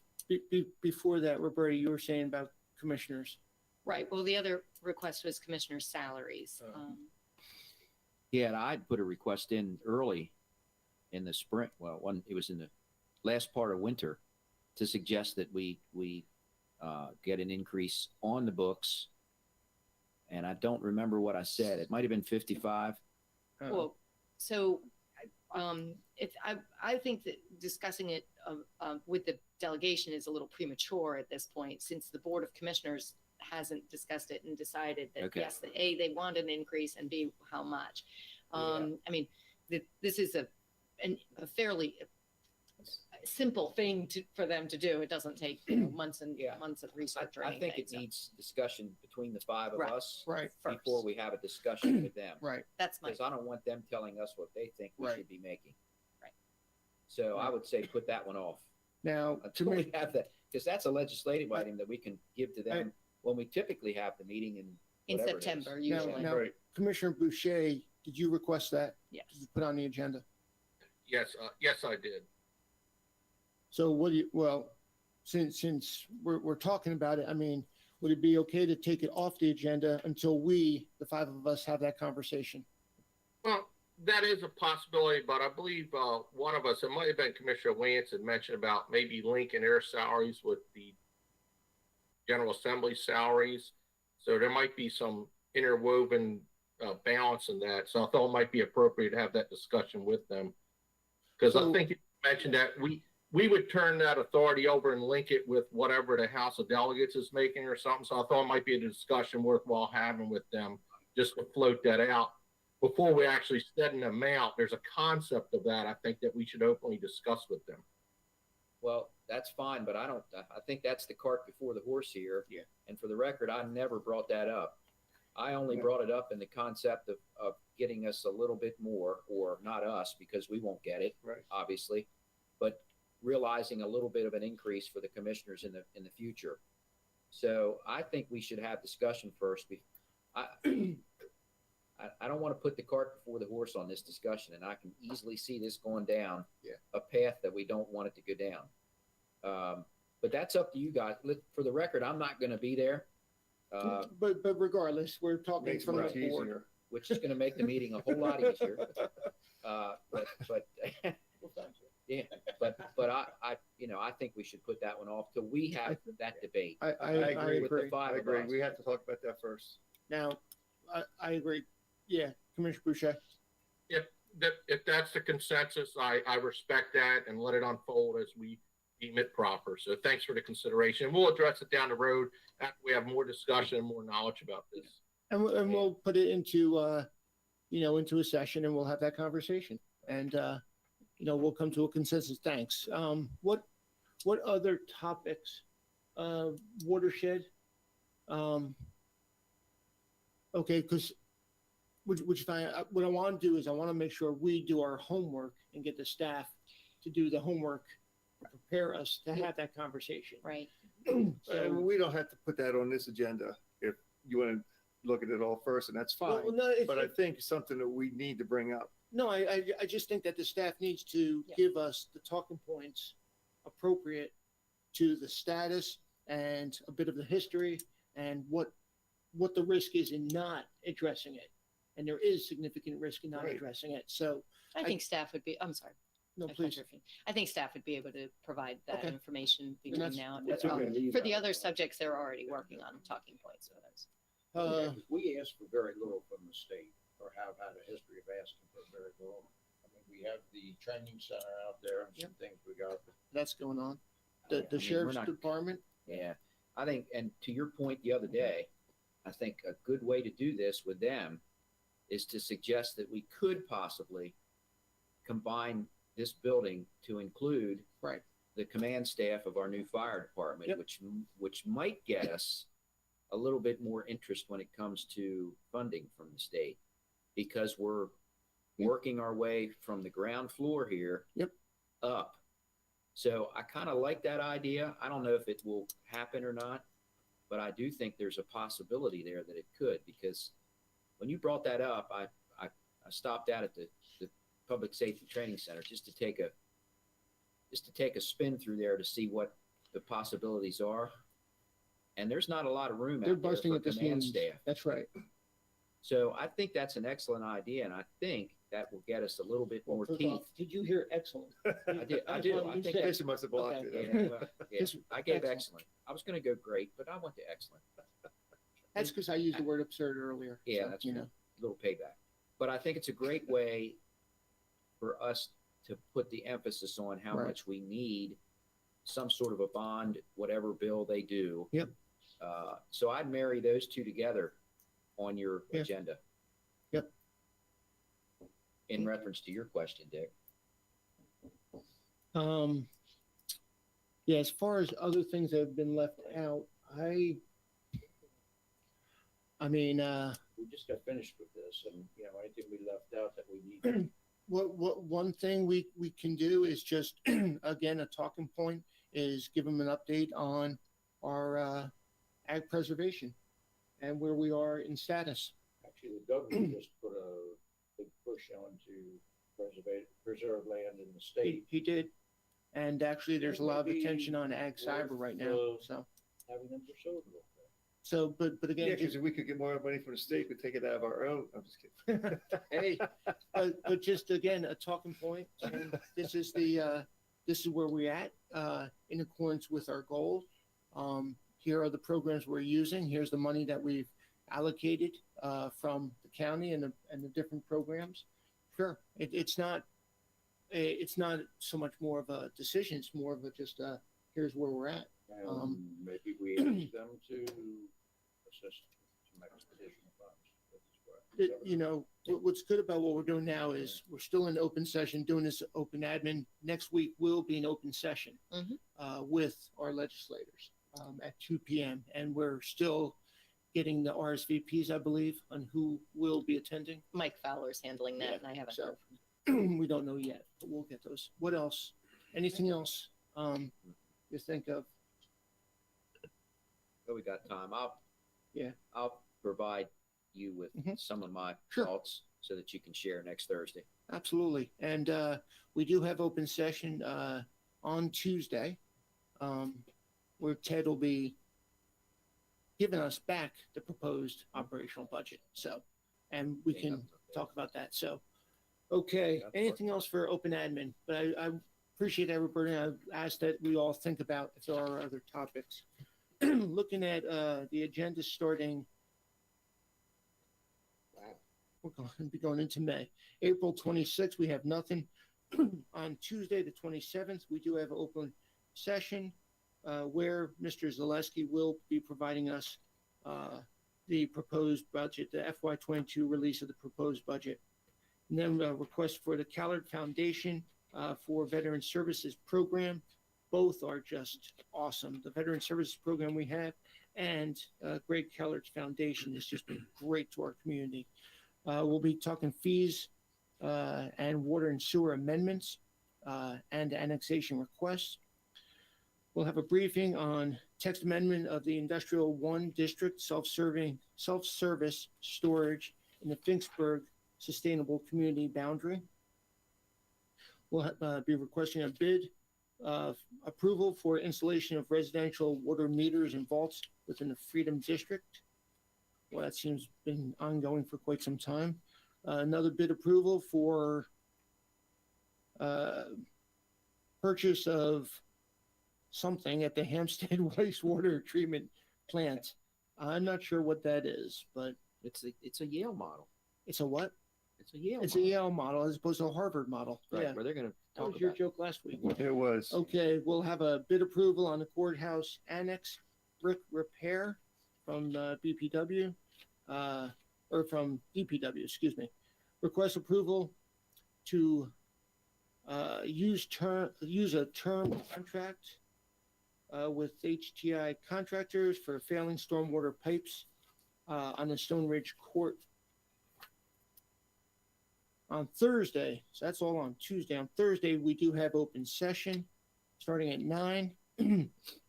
before that, Roberta, you were saying about commissioners. Right. Well, the other request was commissioner salaries. Yeah, and I'd put a request in early in the spring. Well, it was in the last part of winter to suggest that we get an increase on the books. And I don't remember what I said. It might have been 55. Well, so if I think that discussing it with the delegation is a little premature at this point, since the Board of Commissioners hasn't discussed it and decided that Okay. yes, A, they want an increase, and B, how much. I mean, this is a fairly simple thing for them to do. It doesn't take months and months of research or I anything. think it so needs discussion between the five of Right. us Right. before we have a discussion with them. Right. That's my Because I don't want them telling us what they think we Right. should be making. Right. So I would say put that one off Now, until we have that, because that's a legislative item that we can give to them when we typically have the meeting in whatever it is. September, now, usually. now Commissioner Boucher, did you request that? Yes. To put on the agenda? Yes, yes, I did. So since we're talking about it, I mean, would it be okay to take it off the agenda until we, the five of us, have that conversation? Well, that is a possibility, but I believe one of us, it might have been Commissioner Wance, had mentioned about maybe linking their salaries with the General Assembly salaries. So there might be some interwoven balance in that. So I thought it might be appropriate to have that discussion with them. Because I think you mentioned that we would turn that authority over and link it with whatever the House of Delegates is making or something. So I thought it might be a discussion worthwhile having with them just to float that out. Before we actually set an amount, there's a concept of that I think that we should openly discuss with them. Well, that's fine, but I think that's the cart before the horse here. Yeah. And for the record, I never brought that up. I only brought it up in the concept of getting us a little bit more, or not us, because we won't get it, Right. obviously, but realizing a little bit of an increase for the commissioners in the future. So I think we should have discussion first. I don't want to put the cart before the horse on this discussion, and I can easily see this going down a path that we don't want it to go down. But that's up to you guys. For the record, I'm not going to be there. But regardless, we're talking Makes it from much the board. easier. Which is going to make the meeting a whole lot easier. But yeah, but I think we should put that one off till we have that debate. I agree. with the five I of agree. us. We have to talk about that first. Now, I agree. Yeah, Commissioner Boucher. If that's the consensus, I respect that and let it unfold as we deem it proper. So thanks for the consideration. We'll address it down the road after we have more discussion and more knowledge about this. And we'll put it into, into a session, and we'll have that conversation. And, we'll come to a consensus. Thanks. What other topics? Watershed? Okay, because which fine. What I want to do is I want to make sure we do our homework and get the staff to do the homework to prepare us to have that conversation. Right. And we don't have to put that on this agenda if you want to look at it all first, and that's fine. Well, no, But I think it's something that we need to bring up. No, I just think that the staff needs to give us the talking points appropriate to the status and a bit of the history and what the risk is in not addressing it. And there is significant risk in not Right. addressing it. So I think staff would be, I'm sorry. No, I cut please. your feet. I think staff would be able to provide that Okay. information between that's- now and that's okay. for the other subjects, they're already working on talking points with us. We ask for very little from the state, or have had a history of asking for very little. I mean, we have the training center out there and some things we got. That's going on. I mean, The we're sheriff's not- department. Yeah, I think, and to your point the other day, I think a good way to do this with them is to suggest that we could possibly combine this building to include Right. the command staff of our new fire department, Yep. which might get us a little bit more interest when it comes to funding from the state, because we're working our way from the ground floor here up. So I kind of like that idea. I don't know if it will happen or not, but I do think there's a possibility there that it could, because when you brought that up, I stopped out at the Public Safety Training Center just to take a spin through there to see what the possibilities are. And there's not a lot of room They're out there busting for at the command seams. staff. That's right. So I think that's an excellent idea, and I think that will get us a little bit more First teeth. off, did you hear excellent? I do. That's what I you think said. Jason must have blocked Okay. it. Yeah, well, yeah, Just I gave excellent. excellent. I was going to go great, but I went to excellent. That's because I used the word absurd earlier. Yeah, So, that's you a know. little payback. But I think it's a great way for us to put the emphasis on how Right. much we need some sort of a bond, whatever bill they do. Yep. So I'd marry those two together on your Yeah. agenda. Yep. In reference to your question, Dick. Yeah, as far as other things that have been left out, I mean, We just got finished with this, and, anything we left out that we need. what one thing we can do is just, again, a talking point is give them an update on our ag preservation and where we are in status. Actually, the governor just put a big push on to preserve land in the state. He did. And actually, there's a lot of Maybe attention on ag cyber right now. So, Having them pursued a little bit. but again, Yeah, because if we could get more money from the state, we'd take it out of our own. I'm just kidding. hey, but just again, a talking point. And this is where we're at, in accordance with our goal. here are the programs we're using. Here's the money that we've allocated from the county and the different programs. Sure, it's not so much more of a decision. It's more of a just here's where we're at. Maybe we ask them to assist some additional funds. You know, what's good about what we're doing now is we're still in open session, doing this open admin. Next week will be an open session with our legislators at 2 p.m. And we're still getting the RSVPs, I believe, on who will be attending. Mike Fowler's handling that, and I haven't heard. We don't know yet, but we'll get those. What else? Anything else you think of? But we got time. Yeah. I'll provide you with some of my thoughts so that you can share next Thursday. Absolutely. And we do have open session on Tuesday where Ted will be giving us back the proposed operational budget. So, and we can talk about that. So, okay. Anything else for open admin? But I appreciate everybody. I ask that we all think about if there are other topics. Looking at the agenda starting, we're going to be going into May. April 26th, we have nothing. On Tuesday, the 27th, we do have open session where Mr. Zaleski will be providing us the proposed budget, the FY22 release of the proposed budget. And then a request for the Callard Foundation for Veteran Services Program. Both are just awesome. The Veteran Services Program we have and Greg Keller's Foundation has just been great to our community. We'll be talking fees and water and sewer amendments and annexation requests. We'll have a briefing on text amendment of the Industrial 1 District self-service storage in the Finksburg Sustainable Community Boundary. We'll be requesting a bid approval for installation of residential water meters and vaults within the Freedom District. Well, that seems been ongoing for quite some time. Another bid approval for purchase of something at the Hampstead wastewater treatment plant. I'm not sure what that is, but it's a Yale model. It's a what? It's a Yale. It's a Yale model as opposed to a Harvard model. Right, Yeah. where they're going to That talk was your about joke last week. It was. Okay, we'll have a bid approval on the courthouse annex brick repair from BPW, or from DPW, excuse me. Request approval to use a term contract with HTI contractors for failing stormwater pipes on the Stone Ridge Court on Thursday. So that's all on Tuesday. On Thursday, we do have open session starting at 9.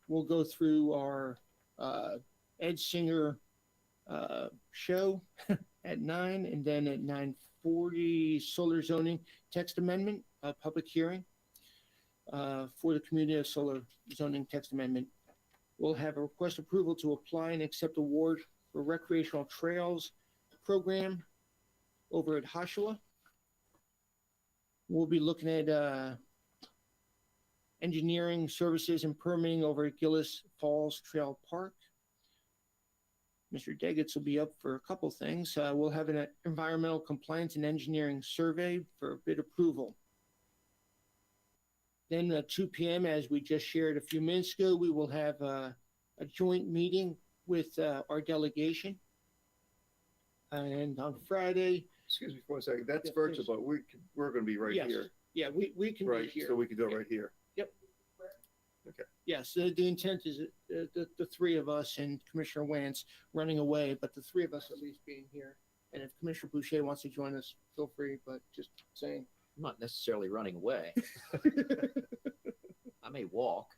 We'll go through our Ed Singer show at 9, and then at 9:40, solar zoning text amendment, public hearing for the community of solar zoning text amendment. We'll have a request approval to apply and accept award for recreational trails program over at Hoshua. We'll be looking at engineering services and permitting over at Gillis Falls Trail Park. Mr. Degetz will be up for a couple things. We'll have an environmental compliance and engineering survey for bid approval. Then at 2 p.m., as we just shared a few minutes ago, we will have a joint meeting with our delegation. And on Friday. Excuse me for a second. That's Yeah, virtual, please. but we're going to be right Yes. here. Yeah, we can Right. be here. So we can do it right here. Yep. Okay. Yes, the intent is the three of us and Commissioner Wance running away, but the three of us at least being here. And if Commissioner Boucher wants to join us, feel free, but just saying. I'm not necessarily running away. I may walk.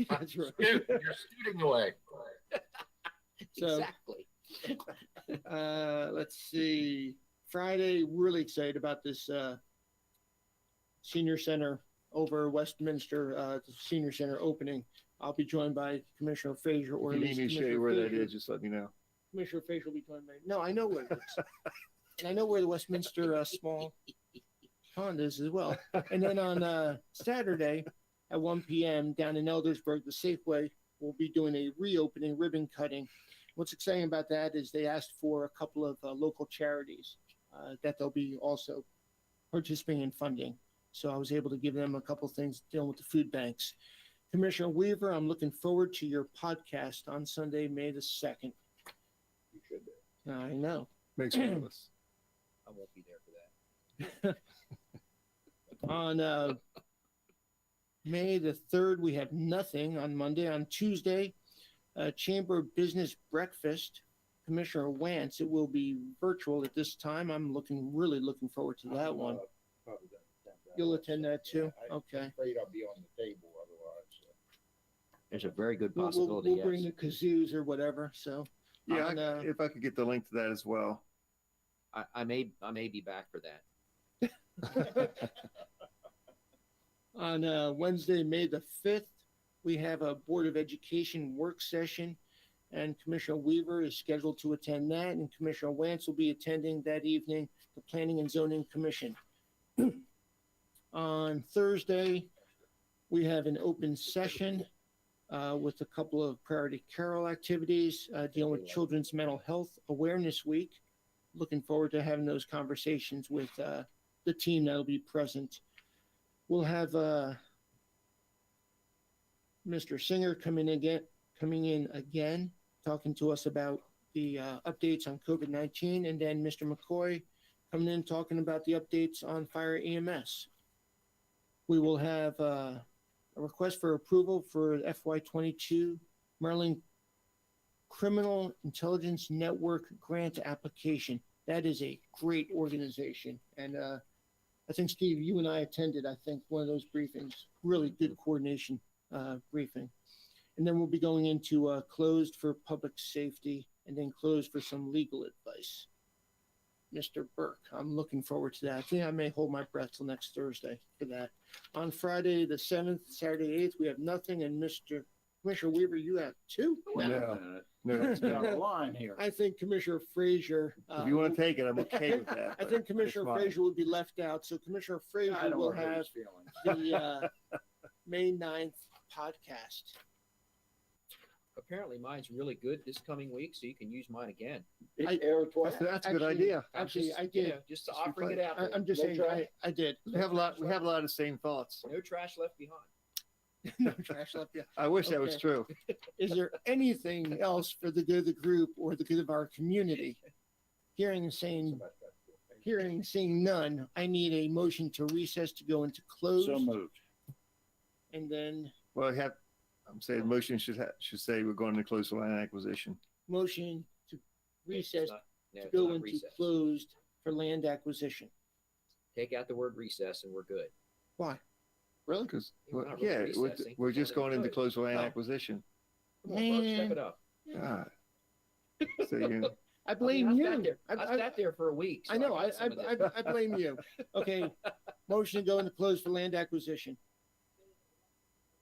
That's right. You're scooting away. So, Exactly. Let's see. Friday, really excited about this senior center over Westminster, the senior center opening. I'll be joined by Commissioner Frazier, or If at you least need me to show Commissioner you where that Frazier. is, just let me know. Commissioner Frazier will be joined by. No, I know where it is, and I know where the Westminster small pond is as well. And then on Saturday at 1 p.m. down in Eldersburg, the Safeway will be doing a reopening ribbon cutting. What's exciting about that is they asked for a couple of local charities that they'll be also participating in funding. So I was able to give them a couple of things dealing with the food banks. Commissioner Weaver, I'm looking forward to your podcast on Sunday, May the 2nd. You should be. I know. Makes one of us. I won't be there for that. On May the 3rd, we have nothing on Monday. On Tuesday, Chamber of Business breakfast. Commissioner Wance, it will be virtual at this time. I'm really looking forward to that one. Probably gonna attend that. You'll attend that too? I'm Okay. afraid I'll be on the table otherwise. There's a very good We'll possibility, bring yes. the kazoos or whatever, so. Yeah, on, if I could get the link to that as well. I may be back for that. On Wednesday, May the 5th, we have a Board of Education work session, and Commissioner Weaver is scheduled to attend that, and Commissioner Wance will be attending that evening the Planning and Zoning Commission. On Thursday, we have an open session with a couple of Priority Carol activities dealing with Children's Mental Health Awareness Week. Looking forward to having those conversations with the team that'll be present. We'll have Mr. Singer coming in again, talking to us about the updates on COVID-19, and then Mr. McCoy coming in talking about the updates on fire EMS. We will have a request for approval for FY22 Maryland Criminal Intelligence Network grant application. That is a great organization. And I think, Steve, you and I attended, I think, one of those briefings. Really good coordination briefing. And then we'll be going into closed for public safety and then closed for some legal advice. Mr. Burke, I'm looking forward to that. I think I may hold my breath till next Thursday for that. On Friday, the 7th, Saturday, 8th, we have nothing. And Commissioner Weaver, you have two? No, It's got a line here. I think Commissioner Frazier. if you want to take it, I'm okay with that. I but think Commissioner it's fine. Frazier would be left out. So Commissioner I Frazier don't will hurt have his feelings. the May 9th podcast. Apparently mine's really good this coming week, so you can use mine again. I- Air twice. That's a good Actually- idea. Actually, Just, I you did. know, just offering it out. I'm just No saying, trash? I did. We have a lot of the same thoughts. No trash left behind. No trash left. Yeah. I wish that was Okay. true. Is there anything else for the good of the group or the good of our community? Hearing and seeing none, I need a motion to recess to go into close. So moved. And then Well, I'm saying the motion should say we're going to close the land acquisition. motion to recess No, to it's go not into recess. closed for land acquisition. Take out the word recess and we're good. Why? Really? Because We're not really recessing. we're just going into close the land Oh. acquisition. Come on, Burke, step Man. it up. God. So you I blame I you. sat there- I sat there for a week. so I know. got some of this. I blame you. Okay. Motion to go into close for land acquisition.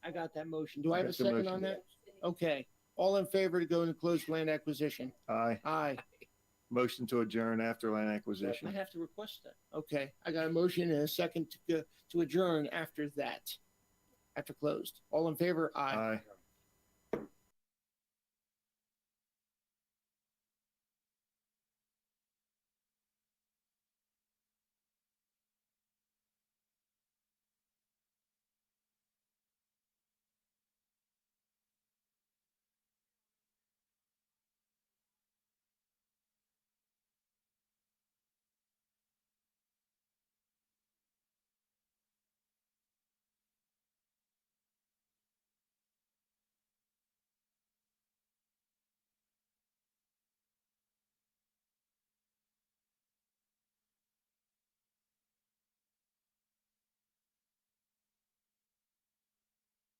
I got that motion. Do I have a That's the second motion. on that? Okay. All in favor to go into close for land acquisition? aye. Aye. Motion to adjourn after land I acquisition. have to request that. Okay. I got a motion and a second to adjourn after that. After closed. All in favor? Aye. Aye.